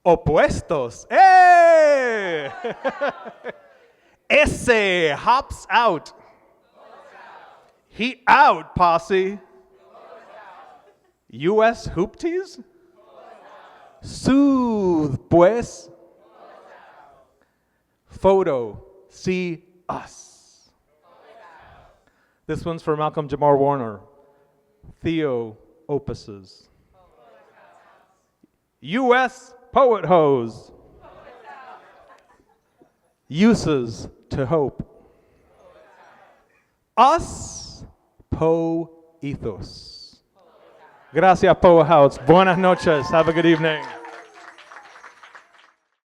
Opuestos. Hey! Esse hops out. He out, posse. U.S. hoopties? Soothe, pues. Photo, see us. This one's for Malcolm Jamar Warner. Theo Opuses. U.S. Poet Hose. Uses to hope. Us Po Ethos. Gracias, Poet House. Buenas noches. Have a good evening.